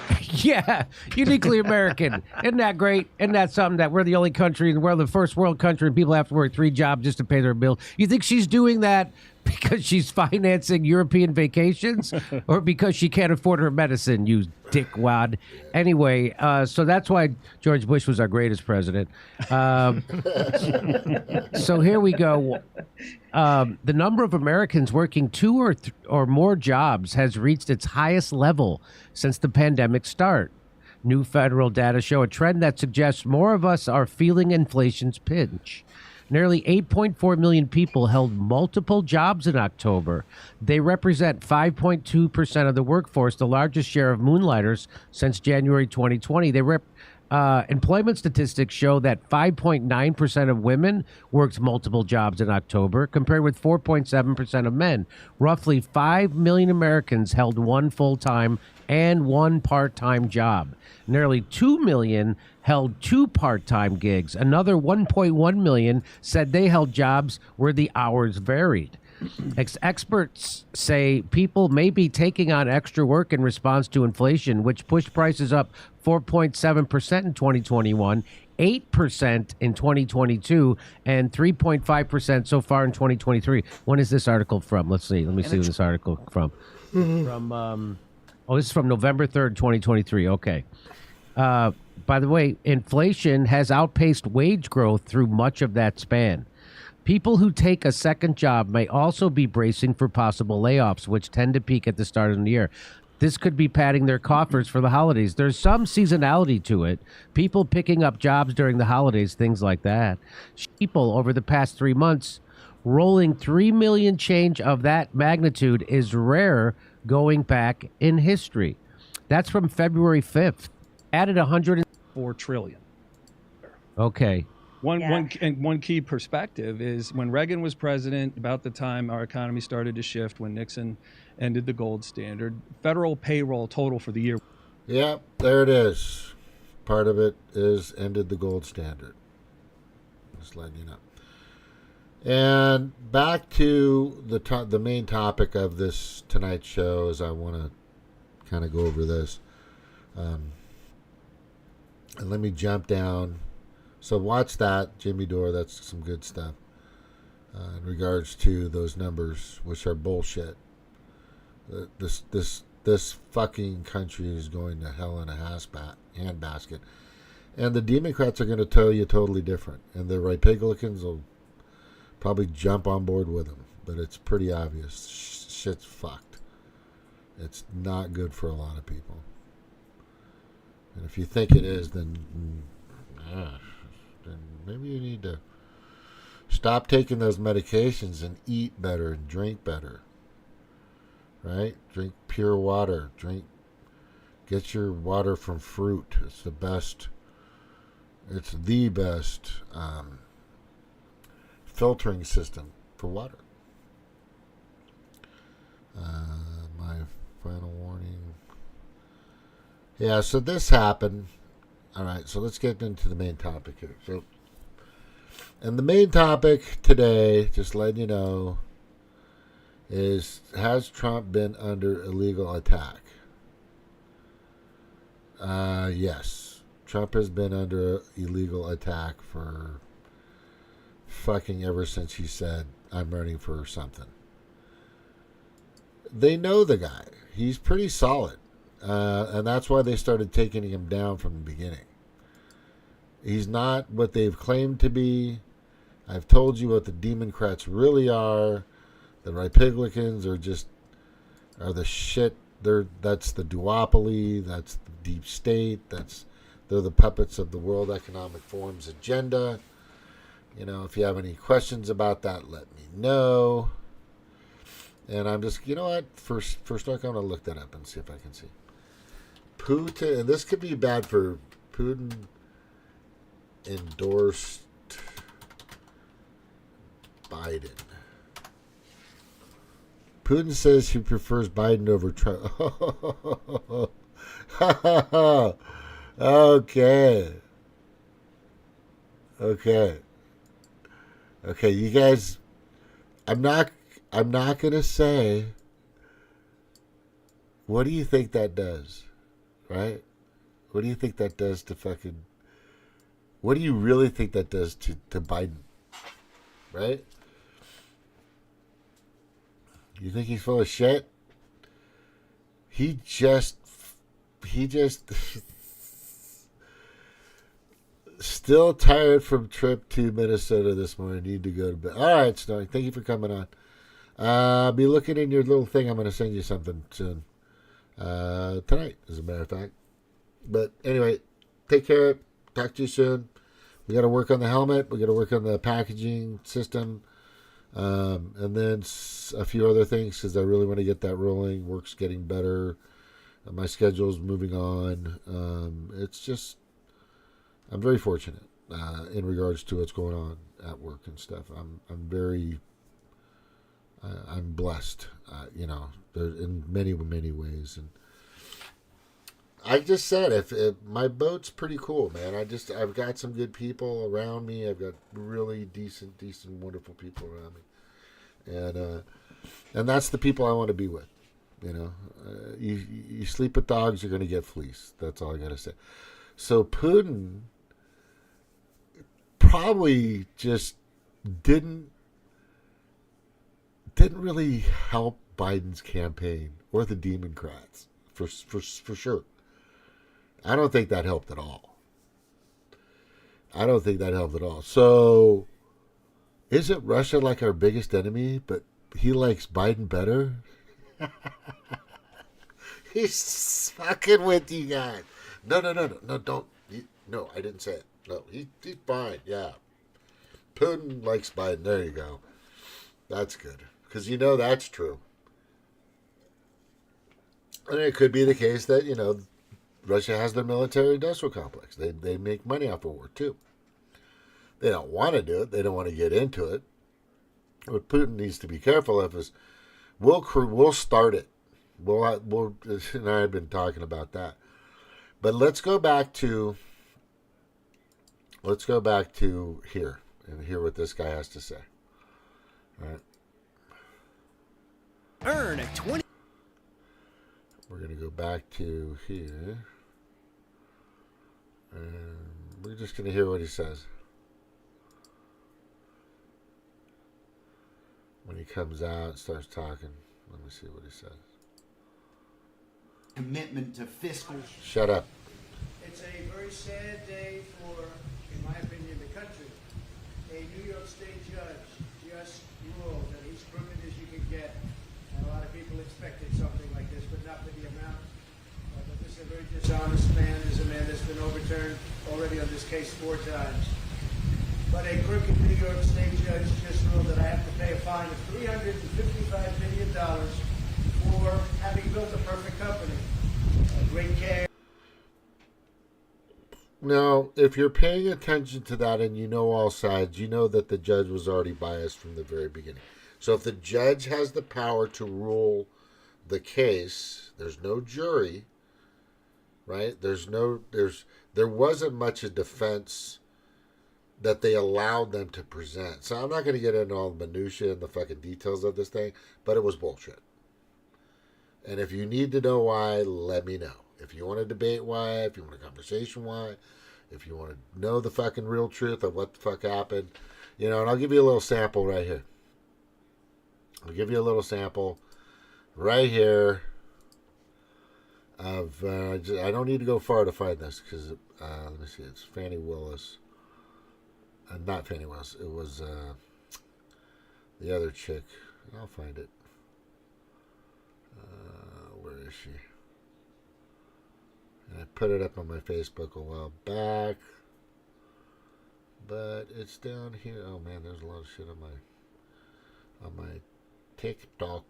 Yeah, uniquely American. Isn't that great? Isn't that something that we're the only country, and we're the first world country, and people have to work 3 jobs just to pay their bill? You think she's doing that because she's financing European vacations or because she can't afford her medicine, you dickwad? Anyway, so that's why George Bush was our greatest president. So here we go. The number of Americans working 2 or more jobs has reached its highest level since the pandemic start. New federal data show a trend that suggests more of us are feeling inflation's pinch. Nearly 8.4 million people held multiple jobs in October. They represent 5.2% of the workforce, the largest share of moonlighters since January 2020. Employment statistics show that 5.9% of women worked multiple jobs in October, compared with 4.7% of men. Roughly 5 million Americans held 1 full-time and 1 part-time job. Nearly 2 million held 2 part-time gigs. Another 1.1 million said they held jobs where the hours varied. Experts say people may be taking on extra work in response to inflation, which pushed prices up 4.7% in 2021, 8% in 2022, and 3.5% so far in 2023. When is this article from? Let's see. Let me see where this article from. This is from November 3rd, 2023. Okay. By the way, inflation has outpaced wage growth through much of that span. People who take a second job may also be bracing for possible layoffs, which tend to peak at the start of the year. This could be padding their coffers for the holidays. There's some seasonality to it. People picking up jobs during the holidays, things like that. People over the past 3 months, rolling 3 million change of that magnitude is rare going back in history. That's from February 5th. Added 4 trillion. Okay. One key perspective is when Reagan was president, about the time our economy started to shift, when Nixon ended the gold standard, federal payroll total for the year. Yep, there it is. Part of it is ended the gold standard. Just letting you know. And back to the main topic of this tonight's show, as I want to kind of go over this. And let me jump down. So watch that, Jimmy Dore. That's some good stuff in regards to those numbers, which are bullshit. This fucking country is going to hell in a handbasket, and the Democrats are going to tell you totally different, and the Republicans will probably jump on board with them. But it's pretty obvious, shit's fucked. It's not good for a lot of people. And if you think it is, then maybe you need to stop taking those medications and eat better and drink better. Right? Drink pure water. Get your water from fruit. It's the best filtering system for water. My final warning. Yeah, so this happened. All right, so let's get into the main topic here. And the main topic today, just letting you know, is, has Trump been under illegal attack? Yes. Trump has been under illegal attack for fucking ever since he said, I'm running for something. They know the guy. He's pretty solid. And that's why they started taking him down from the beginning. He's not what they've claimed to be. I've told you what the Democrats really are. The Republicans are the shit. That's the duopoly. That's the deep state. They're the puppets of the World Economic Forum's agenda. You know, if you have any questions about that, let me know. And I'm just, you know what? First I'm going to look that up and see if I can see. Putin, and this could be bad for Putin, endorsed Biden. Putin says he prefers Biden over Trump. Okay, you guys, I'm not going to say, what do you think that does? Right? What do you think that does to what do you really think that does to Biden? Right? You think he's full of shit? He just still tired from trip to Minnesota this morning. Need to go to bed. All right, Snowy, thank you for coming on. Be looking in your little thing. I'm going to send you something soon. Tonight, as a matter of fact. But anyway, take care. Talk to you soon. We got to work on the helmet. We got to work on the packaging system. And then a few other things, because I really want to get that rolling. Work's getting better. My schedule's moving on. It's just, I'm very fortunate in regards to what's going on at work and stuff. I'm blessed, in many ways. And I just said, if my boat's pretty cool, man. I've got some good people around me. I've got really decent, wonderful people around me, and that's the people I want to be with. You sleep with dogs, you're going to get fleeced. That's all I got to say. So Putin probably just didn't really help Biden's campaign or the Democrats for sure. I don't think that helped at all. I don't think that helped at all. So, isn't Russia like our biggest enemy, but he likes Biden better? He's fucking with you guys. No, don't. No, I didn't say it. No, he's fine. Yeah. Putin likes Biden. There you go. That's good. Because that's true. And it could be the case that, Russia has their military industrial complex. They make money off of war, too. They don't want to do it. They don't want to get into it. What Putin needs to be careful of is we'll start it. We'll and I've been talking about that. But let's go back to here and hear what this guy has to say. All right. Earn a 20. We're going to go back to here. And we're just going to hear what he says. When he comes out and starts talking. Let me see what he says. Commitment to fiscal. Shut up. It's a very sad day for, in my opinion, the country. A New York State judge just ruled that he's crooked as you can get. And a lot of people expected something like this, but not with the amount. But this is a very dishonest man. This is a man that's been overturned already on this case 4 times. But a crooked New York State judge just ruled that I have to pay a fine of $355 million for having built a perfect company. Great care. Now, if you're paying attention to that and you know all sides, you know that the judge was already biased from the very beginning. So if the judge has the power to rule the case, there's no jury, right? There wasn't much a defense that they allowed them to present. So I'm not going to get into all the minutiae and the fucking details of this thing, but it was bullshit. And if you need to know why, let me know. If you want to debate why, if you want a conversation why, if you want to know the fucking real truth of what the fuck happened, and I'll give you a little sample right here. I'll give you a little sample right here of, I don't need to go far to find this because, let me see, it's Fannie Willis. Not Fannie Willis, it was the other chick. I'll find it. Where is she? And I put it up on my Facebook a while back, but it's down here. Oh man, there's a lot of shit on my TikTok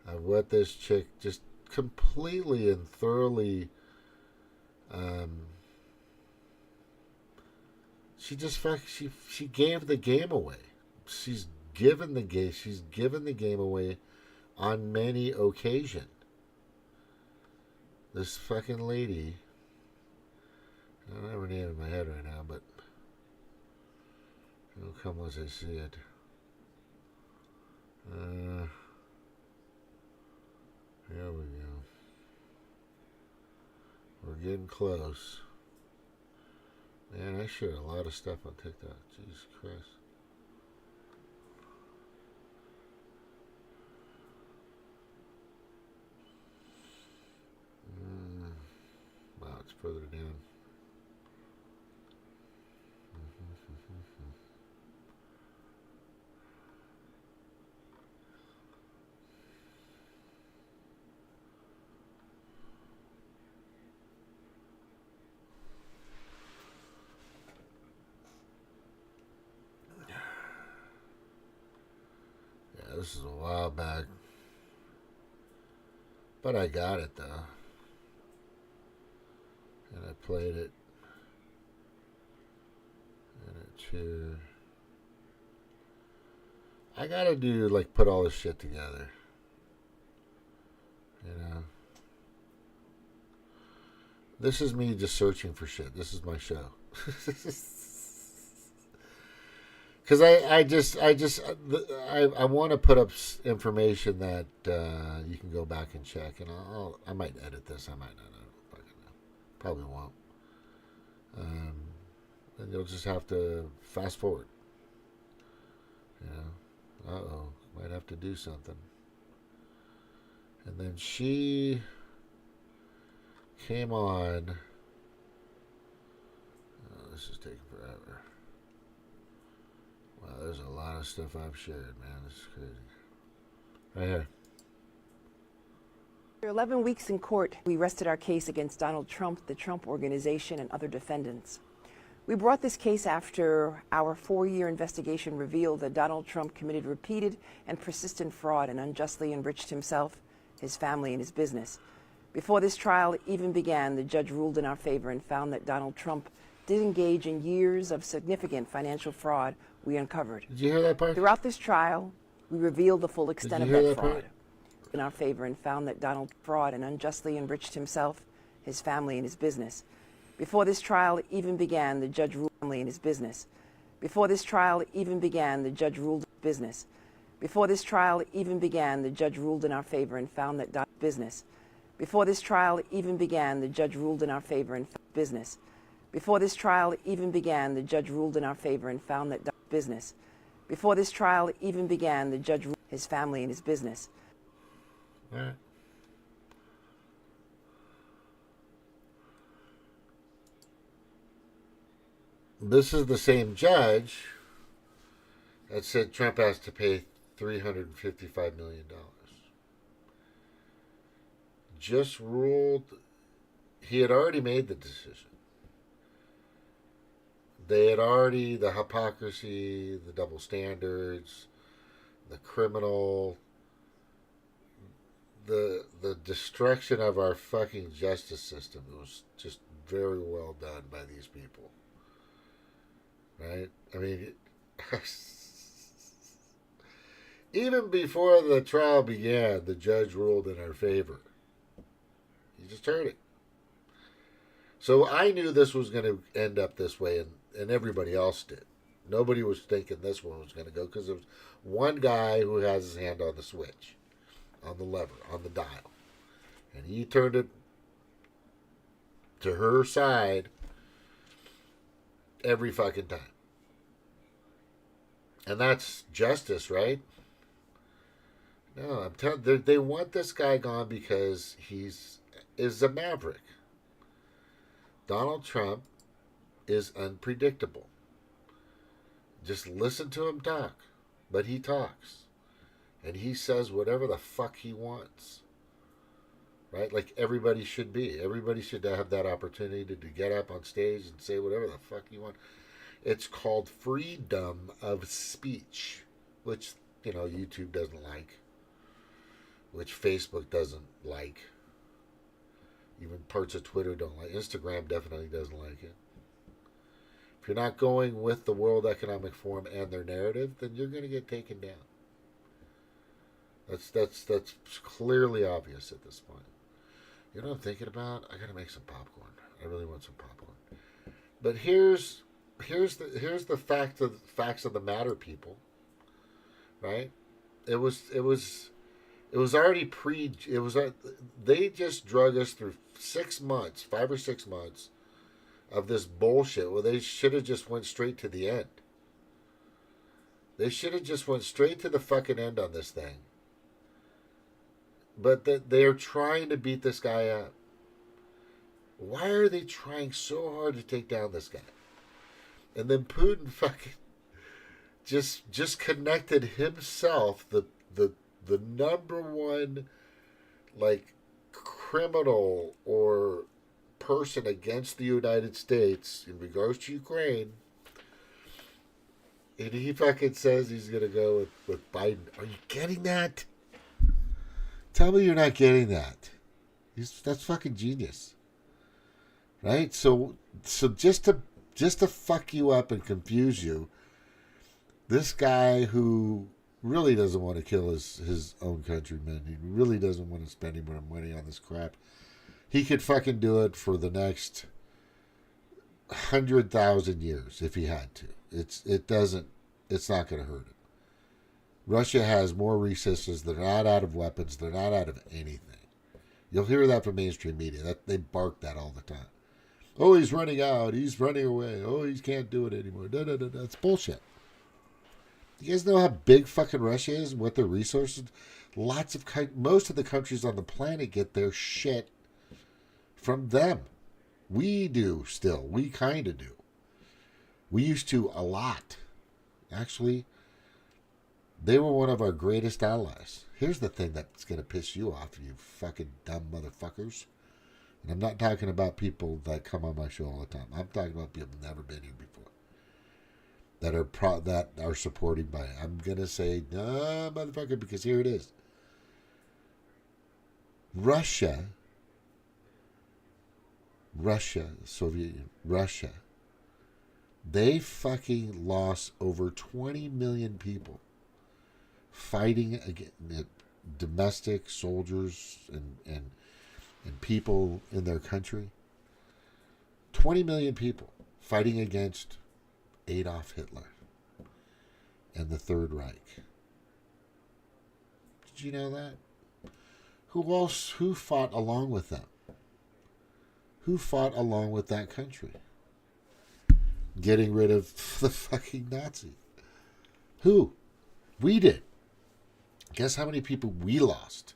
of what this chick just completely and thoroughly she gave the game away. She's given the game away on many occasions. This fucking lady, I don't have her name in my head right now, but it'll come once I see it. Here we go. We're getting close. Man, I share a lot of stuff on TikTok. Jesus Christ. Wow, it's further down. Yeah, this is a while back. But I got it though. And I played it. And it's here. I gotta put all this shit together. This is me just searching for shit. This is my show. Because I want to put up information that you can go back and check. And I might edit this. I might not. Probably won't. And you'll just have to fast forward. Might have to do something. And then she came on this is taking forever. Wow, there's a lot of stuff I've shared, man. This is crazy. Right here. After 11 weeks in court, we rested our case against Donald Trump, the Trump Organization, and other defendants. We brought this case after our 4-year investigation revealed that Donald Trump committed repeated and persistent fraud and unjustly enriched himself, his family, and his business. Before this trial even began, the judge ruled in our favor and found that Donald Trump did engage in years of significant financial fraud we uncovered. Did you hear that part? Throughout this trial, we revealed the full extent of Did you hear that that fraud part? in our favor and found that Donald fraud and unjustly enriched himself, his family, and his business. Before this trial even began, the judge ruled in his business. Before this trial even began, the judge ruled business. Before this trial even began, the judge ruled in our favor and found that Donald business. Before this trial even began, the judge ruled in our favor and business. Before this trial even began, the judge ruled in our favor and found that business. Before this trial even began, the judge ruled his family and his business. All right. This is the same judge that said Trump has to pay $355 million. Just ruled, he had already made the decision. They had already, the hypocrisy, the double standards, the criminal, the destruction of our fucking justice system. It was just very well done by these people. Right? I mean, even before the trial began, the judge ruled in our favor. You just heard it. So I knew this was going to end up this way, and everybody else did. Nobody was thinking this one was going to go because there was one guy who has his hand on the switch, on the lever, on the dial. And he turned it to her side every fucking time. And that's justice, right? No, I'm telling you, they want this guy gone because is a maverick. Donald Trump is unpredictable. Just listen to him talk. But he talks. And he says whatever the fuck he wants. Right? Like everybody should be. Everybody should have that opportunity to get up on stage and say whatever the fuck you want. It's called freedom of speech, which, YouTube doesn't like, which Facebook doesn't like, even parts of Twitter don't like. Instagram definitely doesn't like it. If you're not going with the World Economic Forum and their narrative, then you're going to get taken down. That's clearly obvious at this point. You know what I'm thinking about? I got to make some popcorn. I really want some popcorn. But here's the facts of the matter, people. Right? It was already they just drug us through 5 or 6 months of this bullshit. Well, they should have just went straight to the end. They should have just went straight to the fucking end on this thing. But they are trying to beat this guy up. Why are they trying so hard to take down this guy? And then Putin fucking just connected himself, the number one, like, criminal or person against the United States in regards to Ukraine, and he fucking says he's going to go with Biden. Are you getting that? Tell me you're not getting that. That's fucking genius. Right? So just to fuck you up and confuse you, this guy who really doesn't want to kill his own countrymen, he really doesn't want to spend any more money on this crap, he could fucking do it for the next 100,000 years if he had to. It's not going to hurt him. Russia has more resources. They're not out of weapons. They're not out of anything. You'll hear that from mainstream media. They bark that all the time. Oh, he's running out. He's running away. Oh, he can't do it anymore. That's bullshit. You guys know how big fucking Russia is? What their resources? Most of the countries on the planet get their shit from them. We do still. We kind of do. We used to a lot. Actually, they were one of our greatest allies. Here's the thing that's going to piss you off, you fucking dumb motherfuckers. And I'm not talking about people that come on my show all the time. I'm talking about people who've never been here before. That are supporting by it. I'm going to say, no, motherfucker, because here it is. Russia, Soviet Union, Russia, they fucking lost over 20 million people fighting against domestic soldiers and people in their country. 20 million people fighting against Adolf Hitler and the Third Reich. Did you know that? Who fought along with them? Who fought along with that country? Getting rid of the fucking Nazi. Who? We did. Guess how many people we lost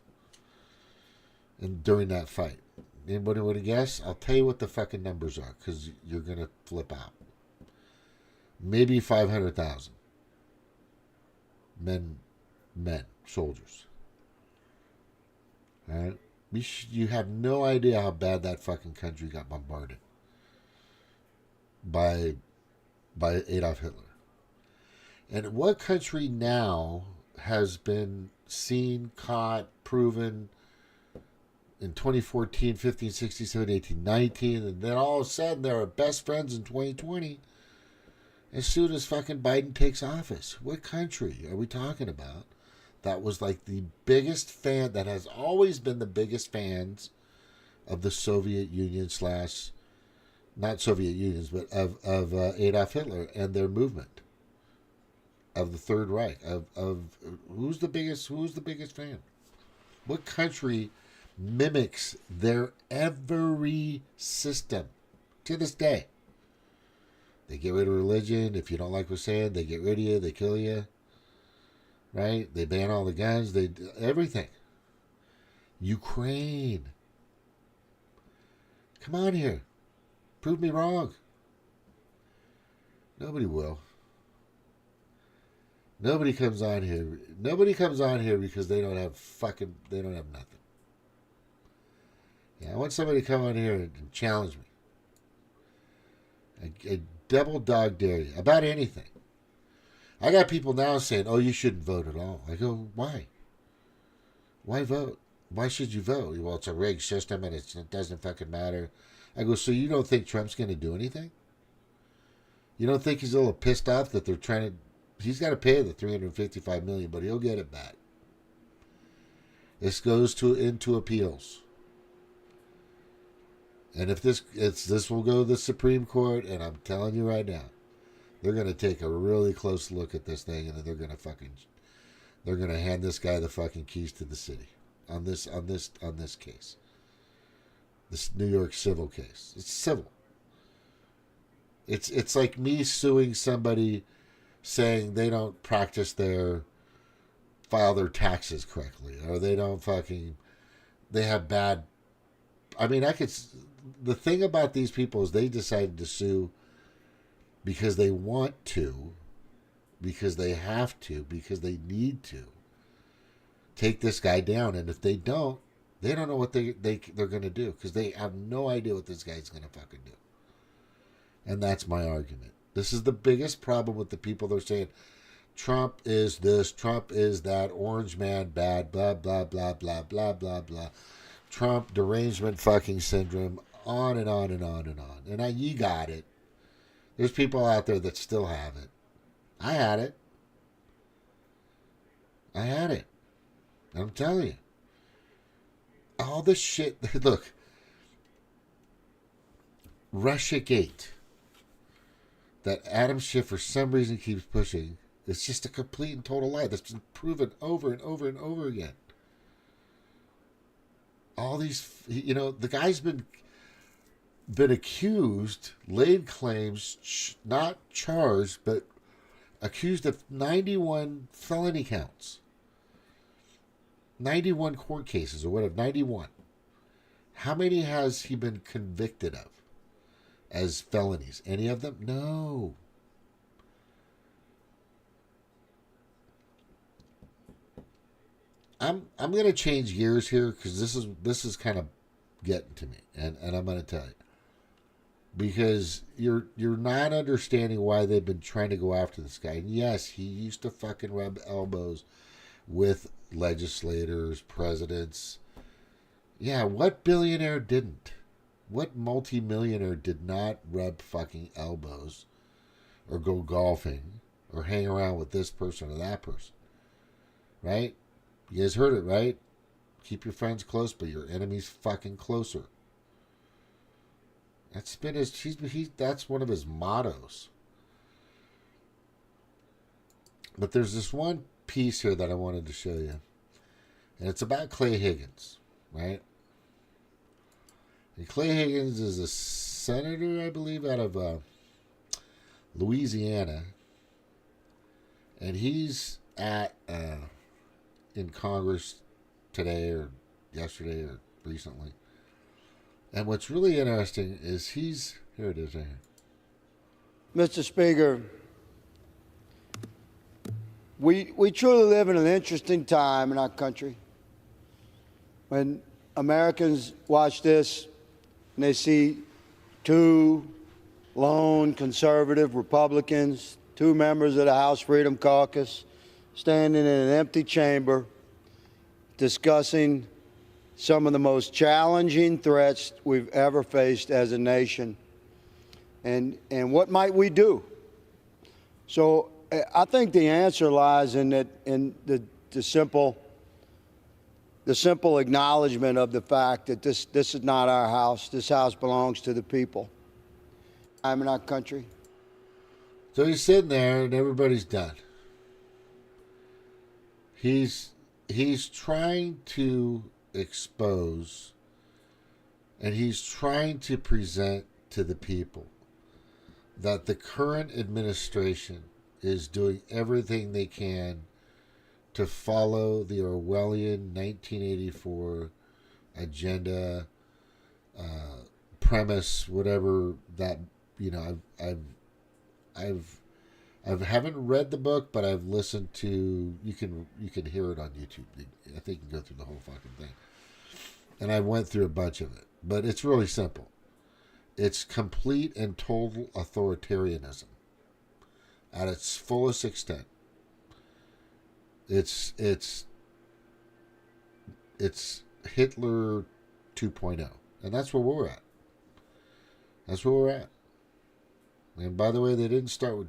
during that fight? Anybody want to guess? I'll tell you what the fucking numbers are, because you're going to flip out. Maybe 500,000 men, soldiers. All right? You have no idea how bad that fucking country got bombarded by Adolf Hitler. And what country now has been seen, caught, proven in 2014, 15, 16, 17, 18, 19, and then all of a sudden they're best friends in 2020 as soon as fucking Biden takes office? What country are we talking about that was like the biggest fan, that has always been the biggest fans of the Soviet Union / not Soviet Unions, but of Adolf Hitler and their movement of the Third Reich? Of who's the biggest fan? What country mimics their every system to this day? They get rid of religion. If you don't like what's saying, they get rid of you. They kill you. Right? They ban all the guns. They do everything. Ukraine. Come on here. Prove me wrong. Nobody will. Nobody comes on here. Nobody comes on here because they don't have nothing. Yeah, I want somebody to come on here and challenge me. I double dog dare you about anything. I got people now saying, "Oh, you shouldn't vote at all." I go, "Why? Why vote? Why should you vote?" Well, it's a rigged system and it doesn't fucking matter. I go, "So you don't think Trump's going to do anything? You don't think he's a little pissed off that they're trying to? He's got to pay the $355 million, but he'll get it back. This goes into appeals." And if this will go to the Supreme Court, and I'm telling you right now, they're going to take a really close look at this thing, and then they're going to hand this guy the fucking keys to the city on this case, this New York civil case. It's civil. It's like me suing somebody, saying they don't file their taxes correctly, or they have bad. I mean, the thing about these people is they decided to sue because they want to, because they have to, because they need to take this guy down. And if they don't know what they're going to do, because they have no idea what this guy's going to fucking do. And that's my argument. This is the biggest problem with the people that are saying, Trump is this, Trump is that, orange man bad, blah, blah, blah, blah, blah, blah, blah. Trump derangement fucking syndrome, on and on and on and on. And you got it. There's people out there that still have it. I had it. I'm telling you. All this shit. Look. Russiagate. That Adam Schiff for some reason keeps pushing. It's just a complete and total lie. That's been proven over and over and over again. All these, the guy's been accused, laid claims, not charged, but accused of 91 felony counts. 91 court cases or whatever, 91. How many has he been convicted of as felonies? Any of them? No. I'm gonna change gears here because this is kind of getting to me, and I'm gonna tell you because you're not understanding why they've been trying to go after this guy. And yes, he used to fucking rub elbows with legislators, presidents. Yeah, what billionaire didn't? What multimillionaire did not rub fucking elbows or go golfing or hang around with this person or that person? Right? You guys heard it, right? Keep your friends close, but your enemies fucking closer. That's been that's one of his mottos. But there's this one piece here that I wanted to show you. And it's about Clay Higgins, right? And Clay Higgins is a senator, I believe, out of Louisiana. And he's in Congress today or yesterday or recently. And what's really interesting is here it is right here. Mr. Speaker, we truly live in an interesting time in our country. When Americans watch this and they see two lone conservative Republicans, two members of the House Freedom Caucus, standing in an empty chamber discussing some of the most challenging threats we've ever faced as a nation. And what might we do? So I think the answer lies in the simple acknowledgement of the fact that this is not our house. This house belongs to the people. I'm in our country. So he's sitting there and everybody's done. He's trying to expose and he's trying to present to the people that the current administration is doing everything they can to follow the Orwellian 1984 agenda, premise, whatever that, I haven't read the book, but I've listened to. You can hear it on YouTube. I think you can go through the whole fucking thing. And I went through a bunch of it, but it's really simple. It's complete and total authoritarianism at its fullest extent. It's Hitler 2.0, and that's where we're at. That's where we're at. And by the way, they didn't start with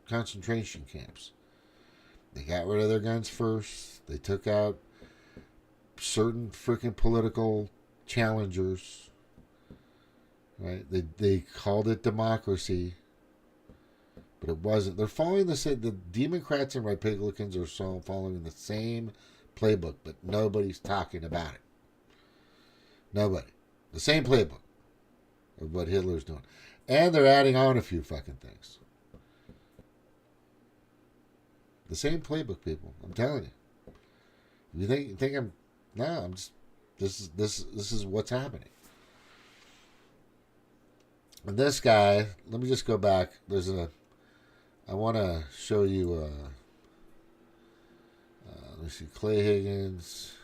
concentration camps. They got rid of their guns first. They took out certain freaking political challengers. Right? They called it democracy, but it wasn't. They're following the Democrats and Republicans are following the same playbook, but nobody's talking about it. Nobody. The same playbook of what Hitler's doing. And they're adding on a few fucking things. The same playbook, people. I'm telling you. You think I'm? No, I'm just. This is what's happening. And this guy. Let me just go back. I want to show you. Let me see. Clay Higgins.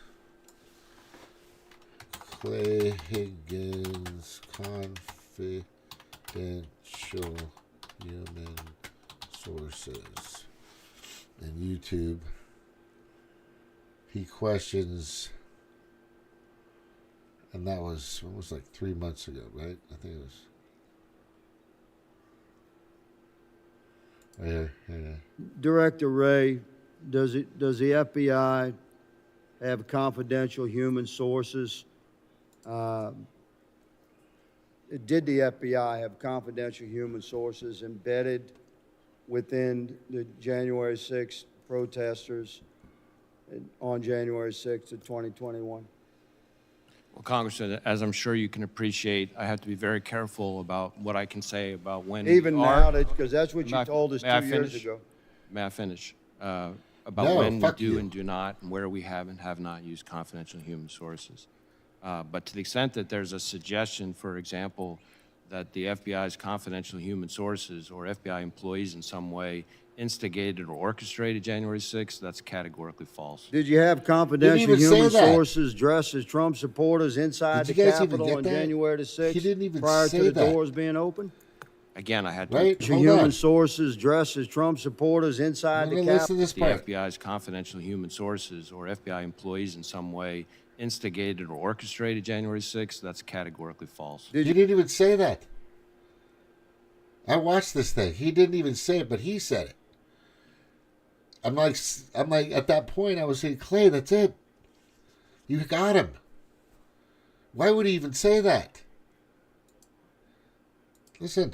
Clay Higgins confidential human sources. And YouTube, he questions, and that was almost like 3 months ago, right? I think it was. Right here, yeah. Director Wray, does the FBI have confidential human sources? Did the FBI have confidential human sources embedded within the January 6th protesters on January 6th of 2021? Well, Congressman, as I'm sure you can appreciate, I have to be very careful about what I can say about when even now, because that's what you told us 2 years ago. May I finish? About when we do and do not, and where we have and have not used confidential human sources. But to the extent that there's a suggestion, for example, that the FBI's confidential human sources or FBI employees in some way instigated or orchestrated January 6th, that's categorically false. Did you have confidential human sources dressed as Trump supporters inside the Capitol on January the 6th? He didn't even prior say to the that. doors being open? Again, I had to... Right? Hold Human on. sources dressed as Trump supporters inside the Listen to Capitol? this The part. FBI's confidential human sources or FBI employees in some way instigated or orchestrated January 6th, that's categorically false. He didn't even say that. I watched this thing. He didn't even say it, but he said it. I'm like, at that point, I was saying, Clay, that's it. You got him. Why would he even say that? Listen.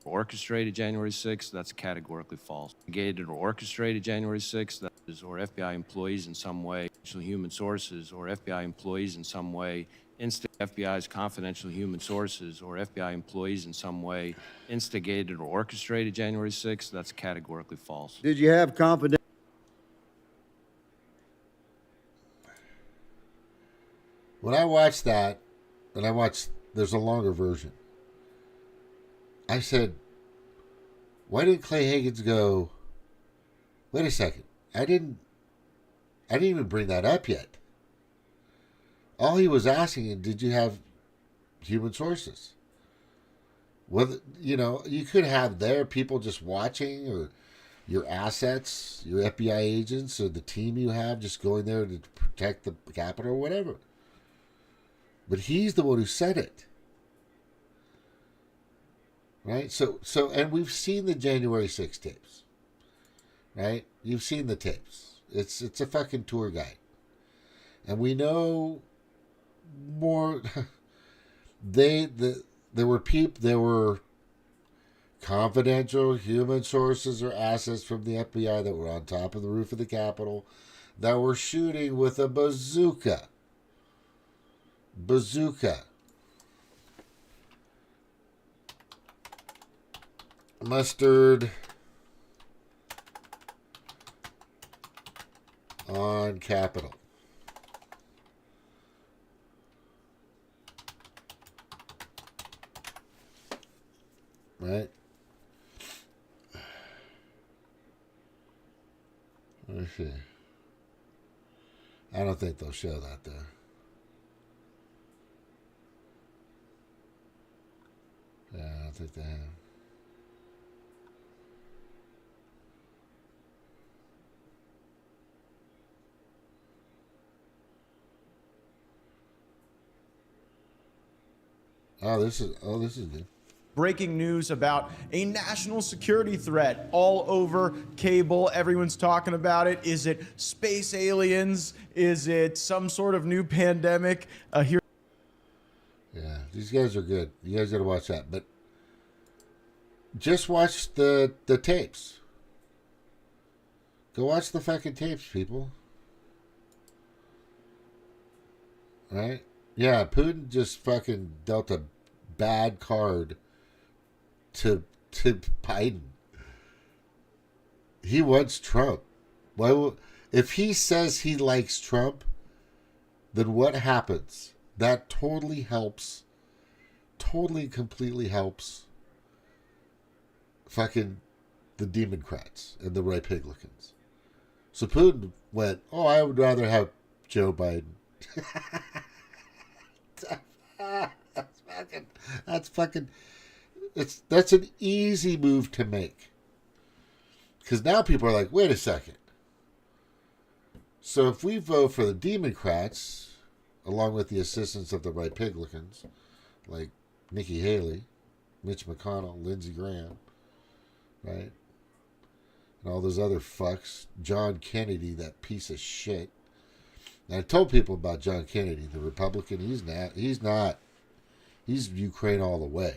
Orchestrated January 6th, that's categorically false. Instigated or orchestrated January 6th, that is, or FBI employees in some way, human sources, or FBI employees in some way, FBI's confidential human sources, or FBI employees in some way, instigated or orchestrated January 6th, that's categorically false. Did you have confidential? When I watched that, and there's a longer version, I said, why didn't Clay Higgins go, wait a second, I didn't even bring that up yet. All he was asking, did you have human sources? Whether, you could have there people just watching, or your assets, your FBI agents, or the team you have just going there to protect the Capitol or whatever. But he's the one who said it. Right? So, and we've seen the January 6 tapes. Right? You've seen the tapes. It's a fucking tour guide. And we know more. There were confidential human sources or assets from the FBI that were on top of the roof of the Capitol that were shooting with a bazooka. Mustard on Capitol. Right? Let's see. I don't think they'll show that there. Yeah, I don't think they have. This is good. Breaking news about a national security threat all over cable. Everyone's talking about it. Is it space aliens? Is it some sort of new pandemic? Here. Yeah, these guys are good. You guys got to watch that. But just watch the tapes. Go watch the fucking tapes, people. Right? Yeah, Putin just fucking dealt a bad card to Biden. He wants Trump. If he says he likes Trump, then what happens? That totally helps. Totally, completely helps fucking the Democrats and the Republicans. So Putin went, I would rather have Joe Biden. That's an easy move to make. Because now people are like, wait a second. So if we vote for the Democrats, along with the assistance of the Republicans, like Nikki Haley, Mitch McConnell, Lindsey Graham, right? And all those other fucks, John Kennedy, that piece of shit. And I told people about John Kennedy, the Republican. He's not. He's Ukraine all the way.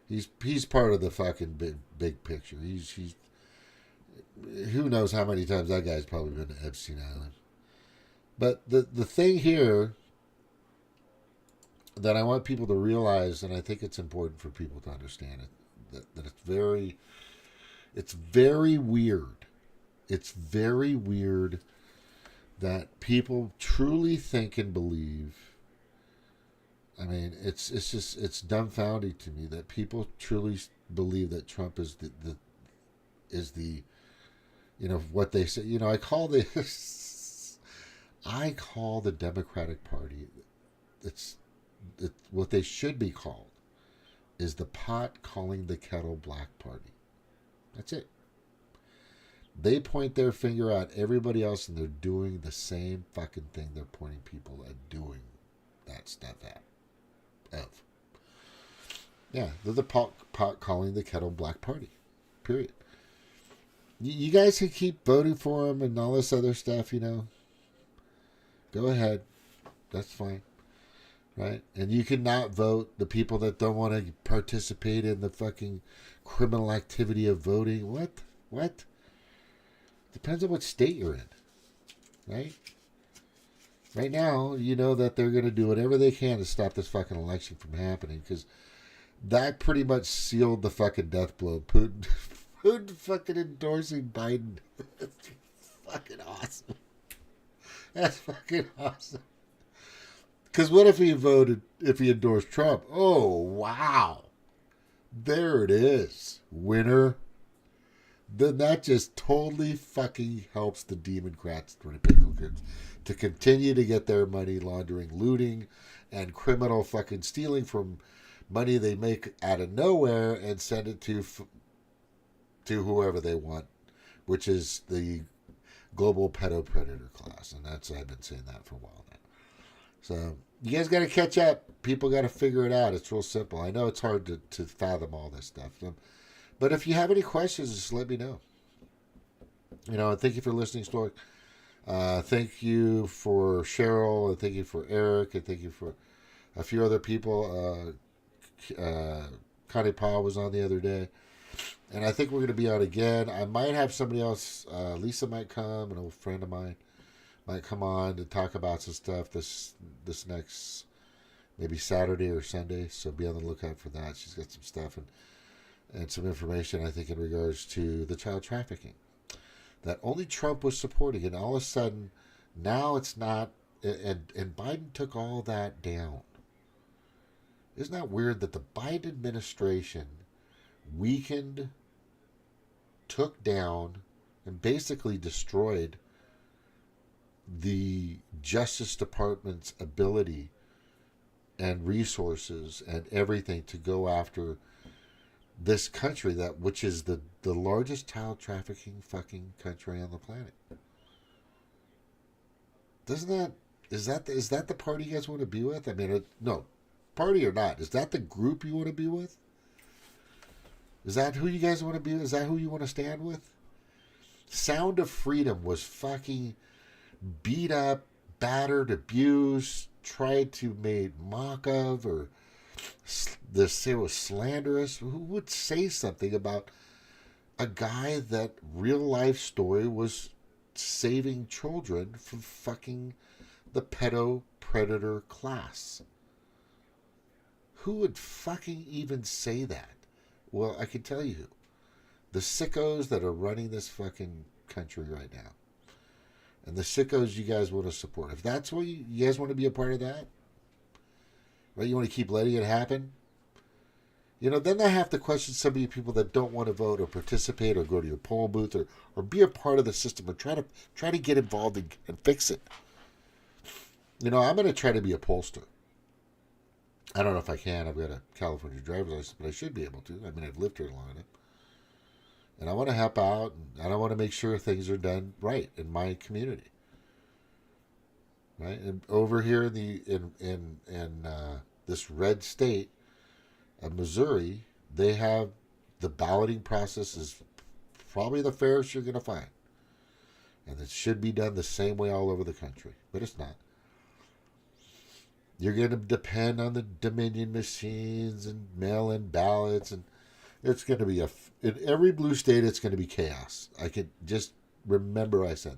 He's part of the fucking big picture. He's who knows how many times that guy's probably been to Epstein Island. But the thing here that I want people to realize, and I think it's important for people to understand it, that it's very weird. It's very weird that people truly think and believe. I mean, it's dumbfounding to me that people truly believe that Trump is is the, what they say. I call the Democratic Party. It's what they should be called is the pot calling the kettle black party. That's it. They point their finger at everybody else, and they're doing the same fucking thing they're pointing people at doing that stuff at. Yeah, they're the pot calling the kettle black party. Period. You guys can keep voting for them and all this other stuff, Go ahead. That's fine. Right? And you can not vote the people that don't want to participate in the fucking criminal activity of voting. What? Depends on what state you're in. Right? Right now, you know that they're going to do whatever they can to stop this fucking election from happening, because that pretty much sealed the fucking death blow. Putin fucking endorsing Biden. That's fucking awesome. That's fucking awesome. Because what if he endorsed Trump? Oh, wow. There it is. Winner. Then that just totally fucking helps the Democrats to continue to get their money laundering, looting, and criminal fucking stealing from money they make out of nowhere and send it to whoever they want, which is the global pedo-predator class. And I've been saying that for a while now. So you guys got to catch up. People got to figure it out. It's real simple. I know it's hard to fathom all this stuff. But if you have any questions, just let me know. And thank you for listening, Stork. Thank you for Cheryl, and thank you for Eric, and thank you for a few other people. Connie Powell was on the other day. And I think we're going to be on again. I might have somebody else. Lisa might come, an old friend of mine might come on to talk about some stuff this next, maybe Saturday or Sunday. So be on the lookout for that. She's got some stuff and some information, I think, in regards to the child trafficking that only Trump was supporting. And all of a sudden, now it's not. And Biden took all that down. Isn't that weird that the Biden administration weakened, took down, and basically destroyed the Justice Department's ability and resources and everything to go after this country which is the largest child trafficking fucking country on the planet? Is that the party you guys want to be with? I mean, no, party or not, is that the group you want to be with? Is that who you guys want to be? Is that who you want to stand with? Sound of Freedom was fucking beat up, battered, abused, tried to make mock of, or it was slanderous. Who would say something about a guy that real life story was saving children from fucking the pedo predator class? Who would fucking even say that? Well, I can tell you who. The sickos that are running this fucking country right now. And the sickos you guys want to support. If that's what you guys want to be a part of that, right? You want to keep letting it happen? Then I have to question some of you people that don't want to vote or participate or go to your poll booth or be a part of the system or try to get involved and fix it. I'm going to try to be a pollster. I don't know if I can. I've got a California driver's license, but I should be able to. I mean, I've lived here long enough. And I want to help out, and I want to make sure things are done right in my community. Right? And over here in this red state of Missouri, they have the balloting process is probably the fairest you're going to find. And it should be done the same way all over the country, but it's not. You're going to depend on the Dominion machines and mail-in ballots, and it's going to be in every blue state, it's going to be chaos. I can just remember I said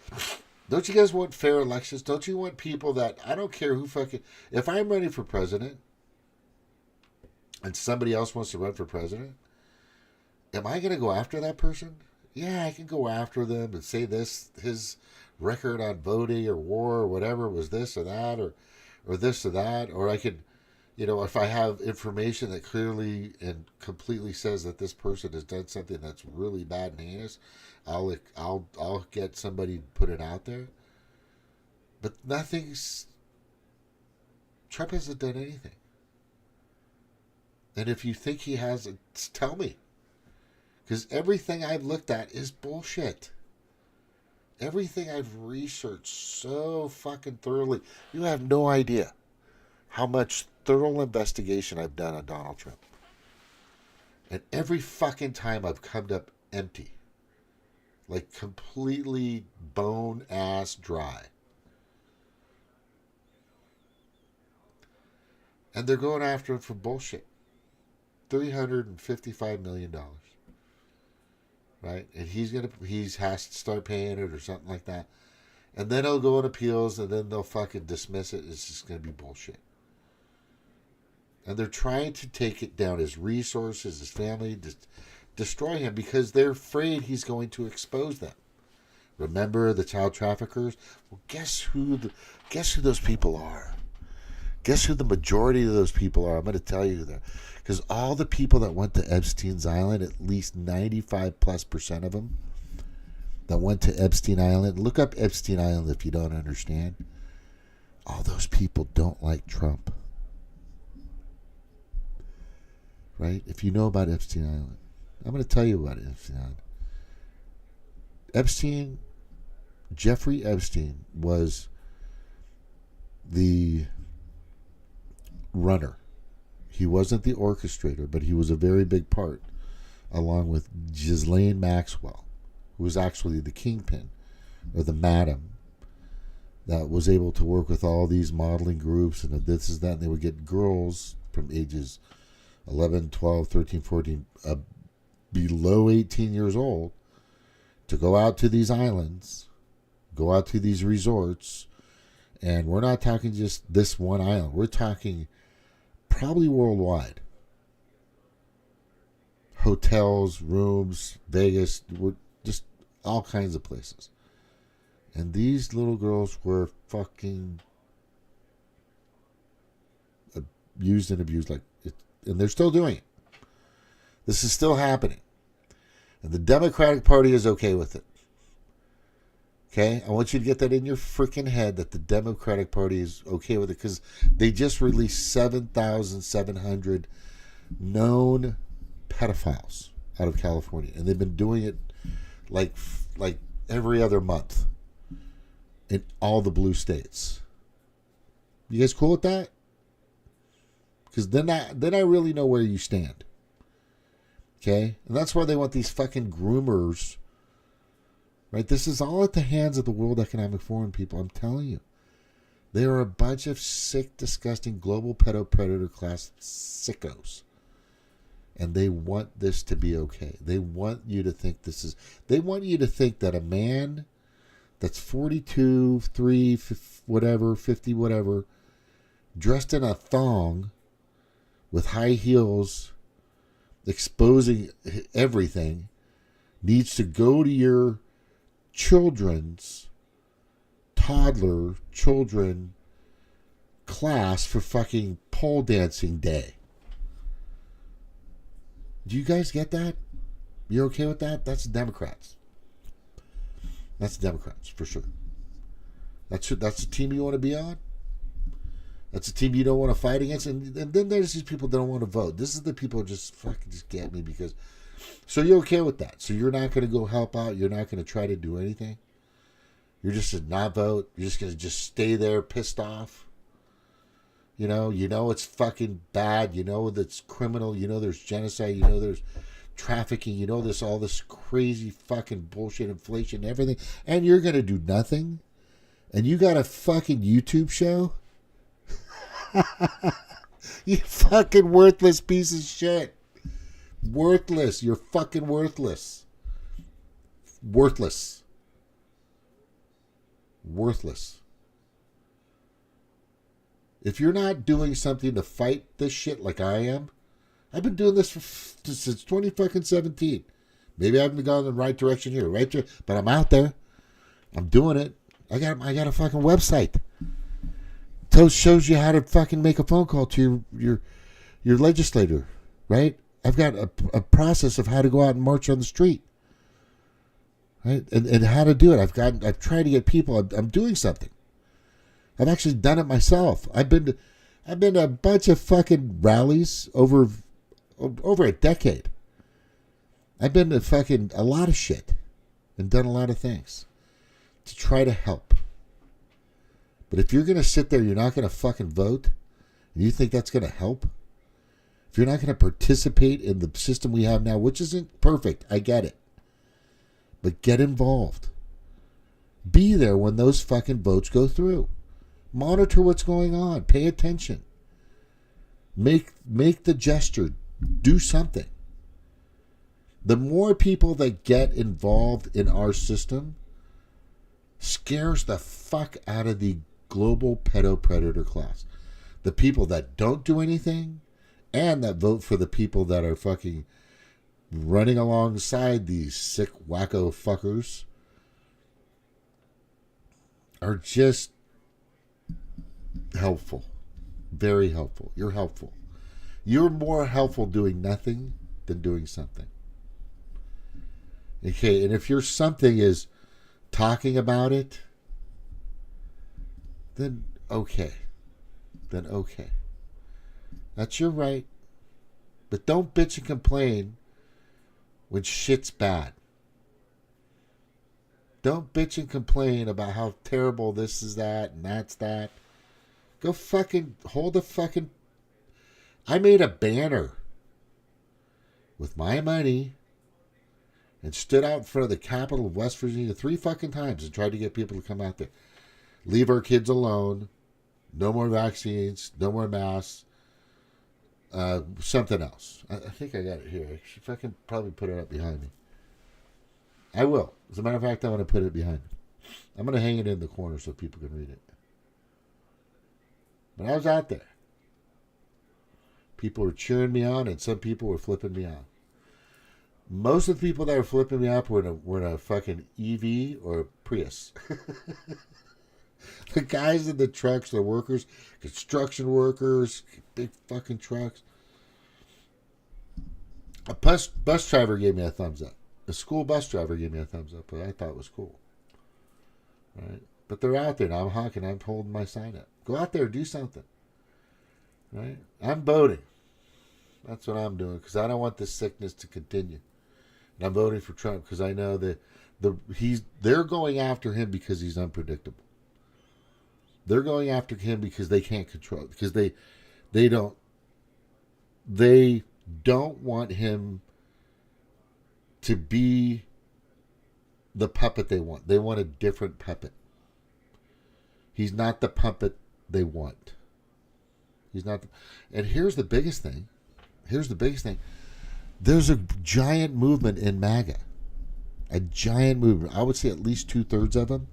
that. Don't you guys want fair elections? Don't you want people that, I don't care who fucking, if I'm running for president and somebody else wants to run for president, am I going to go after that person? Yeah, I can go after them and say his record on voting or war or whatever was this or that or this or that, or I could, if I have information that clearly and completely says that this person has done something that's really bad and heinous, I'll get somebody to put it out there. But Trump hasn't done anything. And if you think he has, tell me. Because everything I've looked at is bullshit. Everything I've researched so fucking thoroughly. You have no idea how much thorough investigation I've done on Donald Trump. And every fucking time I've come up empty. Like completely bone ass dry. And they're going after him for bullshit. $355 million. Right? And he has to start paying it or something like that. And then he'll go on appeals and then they'll fucking dismiss it. It's just going to be bullshit. And they're trying to take it down, his resources, his family, destroy him because they're afraid he's going to expose them. Remember the child traffickers? Well, guess who those people are? Guess who the majority of those people are? I'm going to tell you that. Because all the people that went to Epstein's Island, at least 95+% of them that went to Epstein Island, look up Epstein Island if you don't understand. All those people don't like Trump. Right? If you know about Epstein Island, I'm going to tell you about Epstein Island. Jeffrey Epstein was the runner. He wasn't the orchestrator, but he was a very big part, along with Ghislaine Maxwell, who was actually the kingpin, or the madam, that was able to work with all these modeling groups, and this is that, and they would get girls from ages 11, 12, 13, 14, below 18 years old, to go out to these islands, go out to these resorts, and we're not talking just this one island. We're talking probably worldwide. Hotels, rooms, Vegas, just all kinds of places. And these little girls were fucking abused and abused like it, and they're still doing it. This is still happening. And the Democratic Party is okay with it. Okay? I want you to get that in your freaking head that the Democratic Party is okay with it because they just released 7,700 known pedophiles out of California. And they've been doing it like every other month in all the blue states. You guys cool with that? Because then I really know where you stand. Okay? And that's why they want these fucking groomers. Right? This is all at the hands of the World Economic Forum people. I'm telling you. They are a bunch of sick, disgusting, global predator class sickos. And they want this to be okay. They want you to think they want you to think that a man that's 42, 3, whatever, 50, whatever, dressed in a thong with high heels, exposing everything, needs to go to your toddler children class for fucking pole dancing day. Do you guys get that? You're okay with that? That's the Democrats. That's the Democrats, for sure. That's the team you want to be on? That's a team you don't want to fight against? And then there's these people that don't want to vote. This is the people who just fucking just get me because... So you're okay with that? So you're not going to go help out? You're not going to try to do anything? You're just to not vote? You're just going to just stay there pissed off? You know it's fucking bad. You know that's criminal. You know there's genocide. You know there's trafficking. You know there's all this crazy fucking bullshit, inflation, everything. And you're going to do nothing? And you got a fucking YouTube show? You fucking worthless piece of shit. Worthless. You're fucking worthless. Worthless. If you're not doing something to fight this shit like I am, I've been doing this since 2017. Maybe I haven't gone in the right direction here, but I'm out there. I'm doing it. I got a fucking website. shows you how to fucking make a phone call to your legislator, right? I've got a process of how to go out and march on the street, right? And how to do it. I've tried to get people. I'm doing something. I've actually done it myself. I've been to a bunch of fucking rallies over a decade. I've been to fucking a lot of shit and done a lot of things to try to help. But if you're going to sit there, you're not going to fucking vote, and you think that's going to help? If you're not going to participate in the system we have now, which isn't perfect, I get it. But get involved. Be there when those fucking votes go through. Monitor what's going on. Pay attention. Make the gesture. Do something. The more people that get involved in our system scares the fuck out of the global pedo-predator class. The people that don't do anything and that vote for the people that are fucking running alongside these sick wacko fuckers are just helpful. Very helpful. You're helpful. You're more helpful doing nothing than doing something. Okay, and if your something is talking about it, then okay. That's your right. But don't bitch and complain when shit's bad. Don't bitch and complain about how terrible this is that and that's that. Go fucking hold a fucking... I made a banner with my money and stood out in front of the Capitol of West Virginia 3 fucking times and tried to get people to come out there. Leave our kids alone. No more vaccines. No more masks. Something else. I think I got it here. If I can probably put it up behind me. I will. As a matter of fact, I'm going to put it behind me. I'm going to hang it in the corner so people can read it. But I was out there. People were cheering me on, and some people were flipping me off. Most of the people that were flipping me off were in a fucking EV or a Prius. The guys in the trucks, the workers, construction workers, big fucking trucks. A bus driver gave me a thumbs up. A school bus driver gave me a thumbs up, but I thought it was cool. Right? But they're out there now. I'm honking. I'm holding my sign up. Go out there, do something. Right? I'm voting. That's what I'm doing because I don't want this sickness to continue. And I'm voting for Trump because I know that they're going after him because he's unpredictable. They're going after him because they can't control it, because they don't want him to be the puppet they want. They want a different puppet. He's not the puppet they want. He's not. And here's the biggest thing. There's a giant movement in MAGA. A giant movement. I would say at least 2/3 of them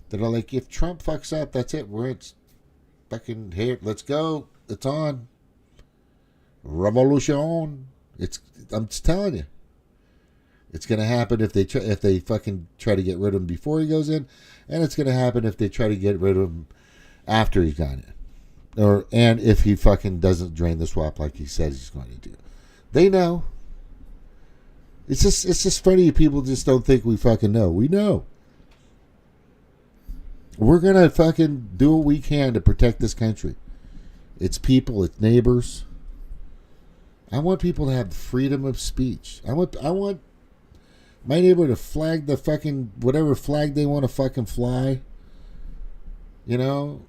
that are like, if Trump fucks up, that's it. It's fucking here. Let's go. It's on. Revolution. I'm just telling you. It's going to happen if they fucking try to get rid of him before he goes in, and it's going to happen if they try to get rid of him after he's gone in, and if he fucking doesn't drain the swamp like he says he's going to do. They know. It's just funny. People just don't think we fucking know. We know. We're going to fucking do what we can to protect this country. Its people, its neighbors. I want people to have freedom of speech. I want my neighbor to flag the fucking whatever flag they want to fucking fly. You know?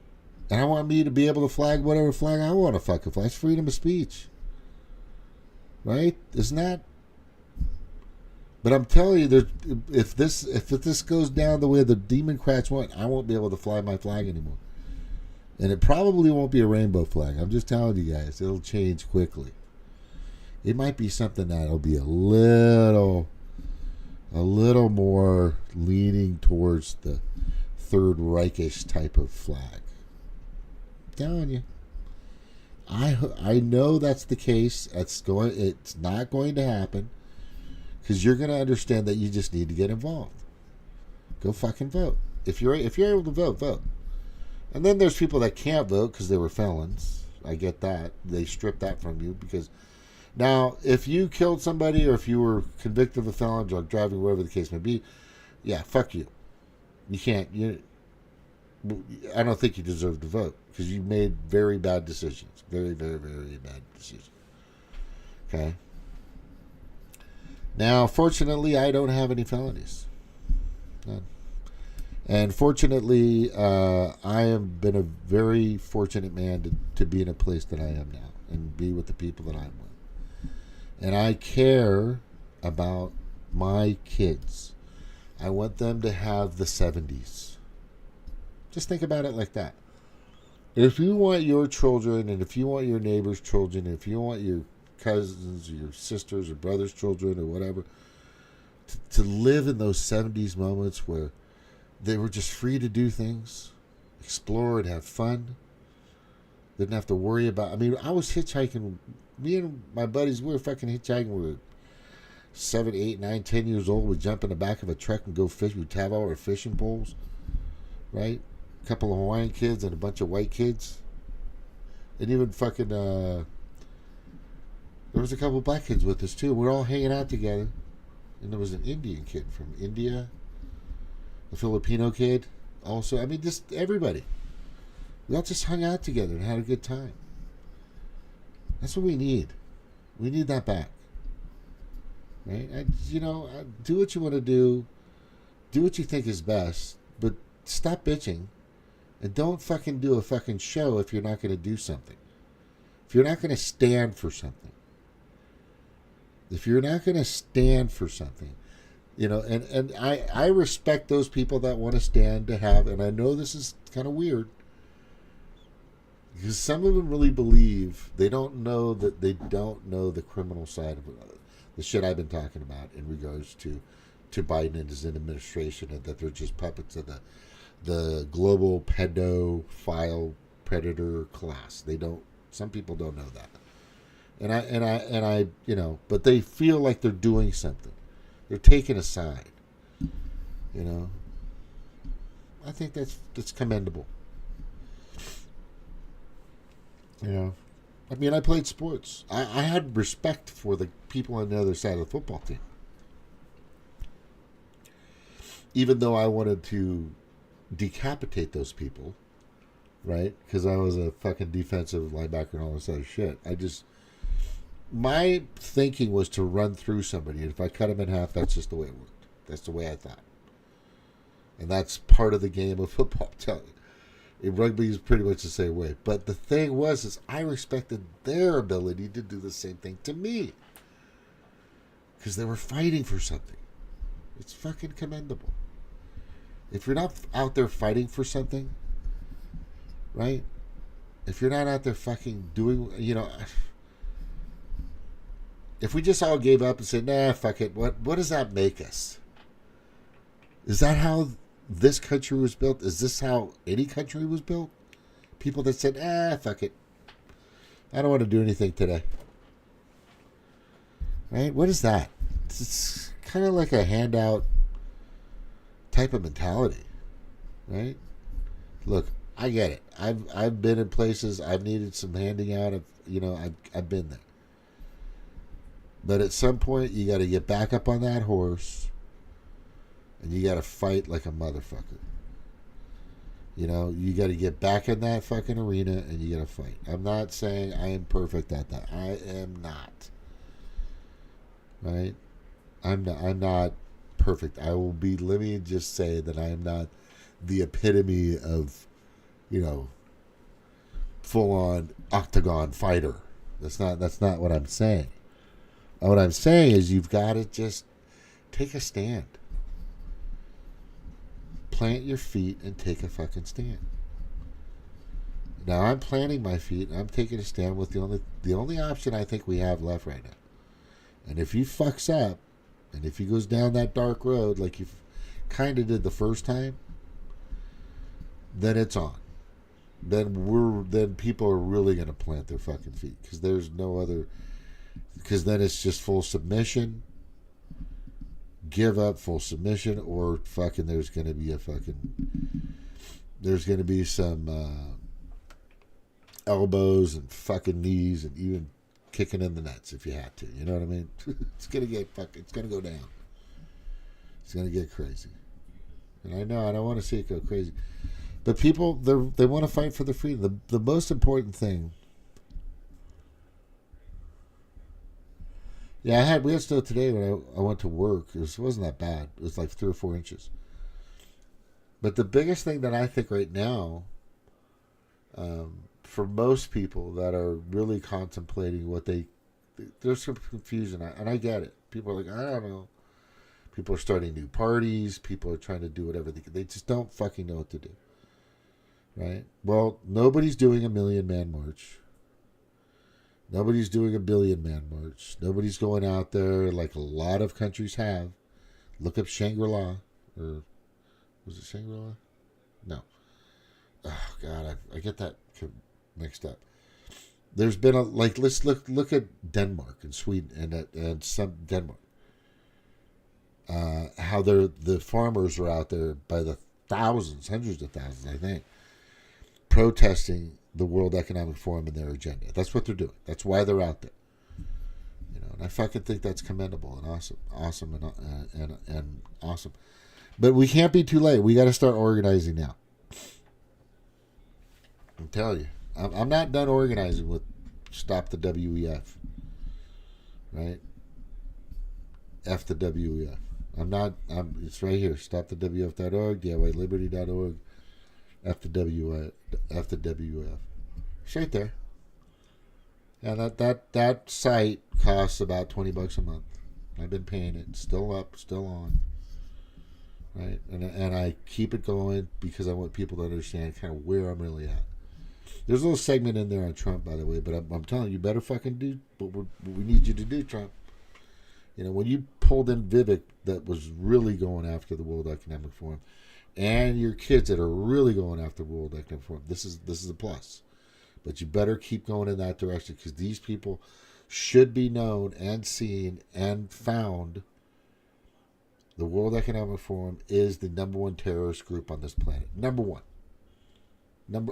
And I want me to be able to flag whatever flag I want to fucking fly. It's freedom of speech. Right? Isn't that? But I'm telling you, if this goes down the way the Democrats want, I won't be able to fly my flag anymore. And it probably won't be a rainbow flag. I'm just telling you guys, it'll change quickly. It might be something that'll be a little more leaning towards the Third Reichish type of flag. I'm telling you. I know that's the case. It's not going to happen. Because you're going to understand that you just need to get involved. Go fucking vote. If you're able to vote, vote. And then there's people that can't vote because they were felons. I get that. They strip that from you because now if you killed somebody or if you were convicted of a felon, drug driving, whatever the case may be, yeah, fuck you. You can't. I don't think you deserve to vote because you made very bad decisions. Very, very, very bad decisions. Okay. Now, fortunately, I don't have any felonies. None. And fortunately, I have been a very fortunate man to be in a place that I am now and be with the people that I'm with. And I care about my kids. I want them to have the 70s. Just think about it like that. If you want your children and if you want your neighbor's children, if you want your cousins or your sisters or brothers' children or whatever, to live in those 70s moments where they were just free to do things, explore and have fun. Didn't have to worry about... I mean, I was hitchhiking. Me and my buddies, we were fucking hitchhiking. We were 7, 8, 9, 10 years old. We'd jump in the back of a truck and go fish. We'd have all our fishing poles. Right? A couple of Hawaiian kids and a bunch of white kids. And even fucking... there was a couple of black kids with us, too. We were all hanging out together. And there was an Indian kid from India. A Filipino kid also. I mean, just everybody. We all just hung out together and had a good time. That's what we need. We need that back. Right? Do what you want to do. Do what you think is best. But stop bitching. And don't fucking do a fucking show if you're not going to do something. If you're not going to stand for something. If you're not going to stand for something. And I respect those people that want to stand to have, and I know this is kind of weird, because some of them really believe they don't know the criminal side of the shit I've been talking about in regards to Biden and his administration, and that they're just puppets of the global pedophile predator class. Some people don't know that. And I but they feel like they're doing something. They're taking a side. I think that's commendable. I mean, I played sports. I had respect for the people on the other side of the football team. Even though I wanted to decapitate those people, right? Because I was a fucking defensive linebacker and all this other shit. My thinking was to run through somebody, and if I cut them in half, that's just the way it worked. That's the way I thought. And that's part of the game of football. In rugby is pretty much the same way. But the thing is I respected their ability to do the same thing to me. Because they were fighting for something. It's fucking commendable. If you're not out there fighting for something, right? If you're not out there fucking doing, if we just all gave up and said, nah, fuck it, what does that make us? Is that how this country was built? Is this how any country was built? People that said, fuck it. I don't want to do anything today. Right? What is that? It's kind of like a handout type of mentality. Right? Look, I get it. I've been in places, I've needed some handing out of, I've been there. But at some point, you got to get back up on that horse, and you got to fight like a motherfucker. You got to get back in that fucking arena, and you got to fight. I'm not saying I am perfect at that. I am not. Right? I'm not perfect. I will be. Let me just say that I am not the epitome of, full-on octagon fighter. That's not what I'm saying. What I'm saying is you've got to just take a stand. Plant your feet and take a fucking stand. Now I'm planting my feet and I'm taking a stand with the only option I think we have left right now. And if he fucks up, and if he goes down that dark road like you kind of did the first time, then it's on. Then people are really going to plant their fucking feet, because there's no other. Because then it's just full submission, give up, full submission, or fucking there's going to be a fucking there's going to be some elbows and fucking knees and even kicking in the nuts if you have to. You know what I mean? It's going to get it's going to go down. It's going to get crazy. And I know I don't want to see it go crazy. But people, they want to fight for the freedom. The most important thing. Yeah, we had snow today when I went to work. It wasn't that bad. It was like 3 or 4 inches. But the biggest thing that I think right now, for most people that are really contemplating there's some confusion, and I get it. People are like, I don't know. People are starting new parties. People are trying to do whatever they just don't fucking know what to do. Right? Well, nobody's doing a 1,000,000-man march. Nobody's doing a 1,000,000,000-man march. Nobody's going out there like a lot of countries have. Look up Shangri-La. Or was it Shangri-La? No. Oh, God, I get that mixed up. There's been let's look at Denmark and Sweden and some Denmark. How the farmers are out there by the thousands, hundreds of thousands, I think, protesting the World Economic Forum and their agenda. That's what they're doing. That's why they're out there. You know, and I fucking think that's commendable and awesome and awesome. But we can't be too late. We got to start organizing now. I'm telling you, I'm not done organizing with Stop the WEF. Right? F the WEF. It's right here. StopTheWF.org, DIYLiberty.org, F the WEF. It's right there. And that site costs about $20 a month. I've been paying it. It's still up, still on. Right? And I keep it going because I want people to understand kind of where I'm really at. There's a little segment in there on Trump, by the way, but I'm telling you, you better fucking do what we need you to do, Trump. You know, when you pulled in Vivek, that was really going after the World Economic Forum, and your kids that are really going after the World Economic Forum, this is a plus. But you better keep going in that direction because these people should be known and seen and found. The World Economic Forum is the number one terrorist group on this planet. Number one.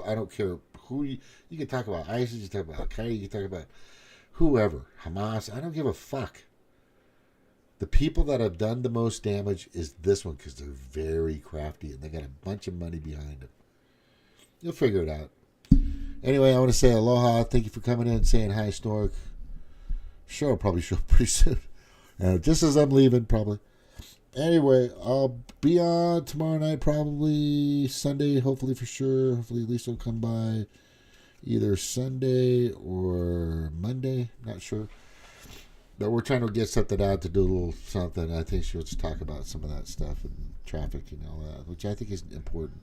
I don't care who you can talk about. ISIS, you can talk about Al-Qaeda, you can talk about whoever. Hamas, I don't give a fuck. The people that have done the most damage is this one because they're very crafty and they got a bunch of money behind them. You'll figure it out. Anyway, I want to say aloha. Thank you for coming in and saying hi, Stork. Sure, I'll probably show up pretty soon. Just as I'm leaving, probably. Anyway, I'll be on tomorrow night, probably Sunday, hopefully for sure. Hopefully Lisa will come by either Sunday or Monday. Not sure. But we're trying to get something out to do a little something. I think she wants to talk about some of that stuff and trafficking and all that, which I think is important.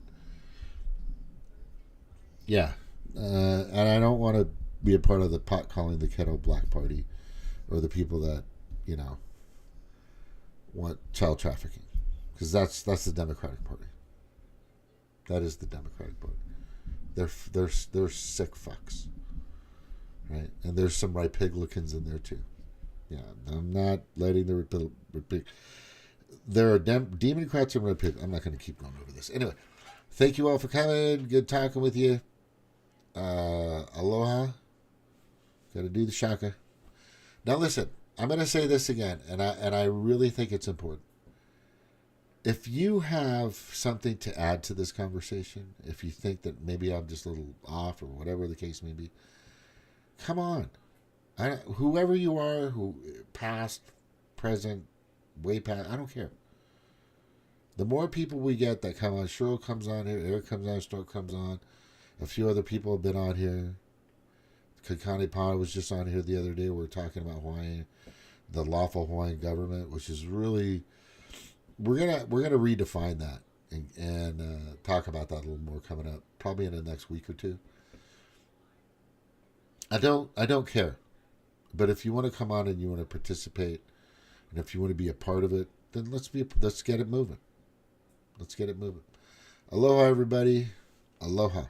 Yeah. And I don't want to be a part of the pot calling the kettle black party or the people that, you know, want child trafficking. Because that's the Democratic Party. That is the Democratic Party. They're sick fucks. Right? And there's some Republicans in there too. Yeah, I'm not letting the Republic. There are Democrats and Republicans. I'm not going to keep going over this. Anyway, thank you all for coming. Good talking with you. Aloha. Got to do the shaka. Now listen, I'm going to say this again, and I really think it's important. If you have something to add to this conversation, if you think that maybe I'm just a little off or whatever the case may be, come on. Whoever you are, who past, present, way past, I don't care. The more people we get that come on, Cheryl comes on here, Eric comes on, Stork comes on, a few other people have been on here. Kakani Pa was just on here the other day. We were talking about Hawaii, the lawful Hawaiian government, which is really, we're gonna redefine that and talk about that a little more coming up, probably in the next week or two. I don't care. But if you want to come on and you want to participate, and if you want to be a part of it, then let's get it moving. Let's get it moving. Aloha, everybody. Aloha.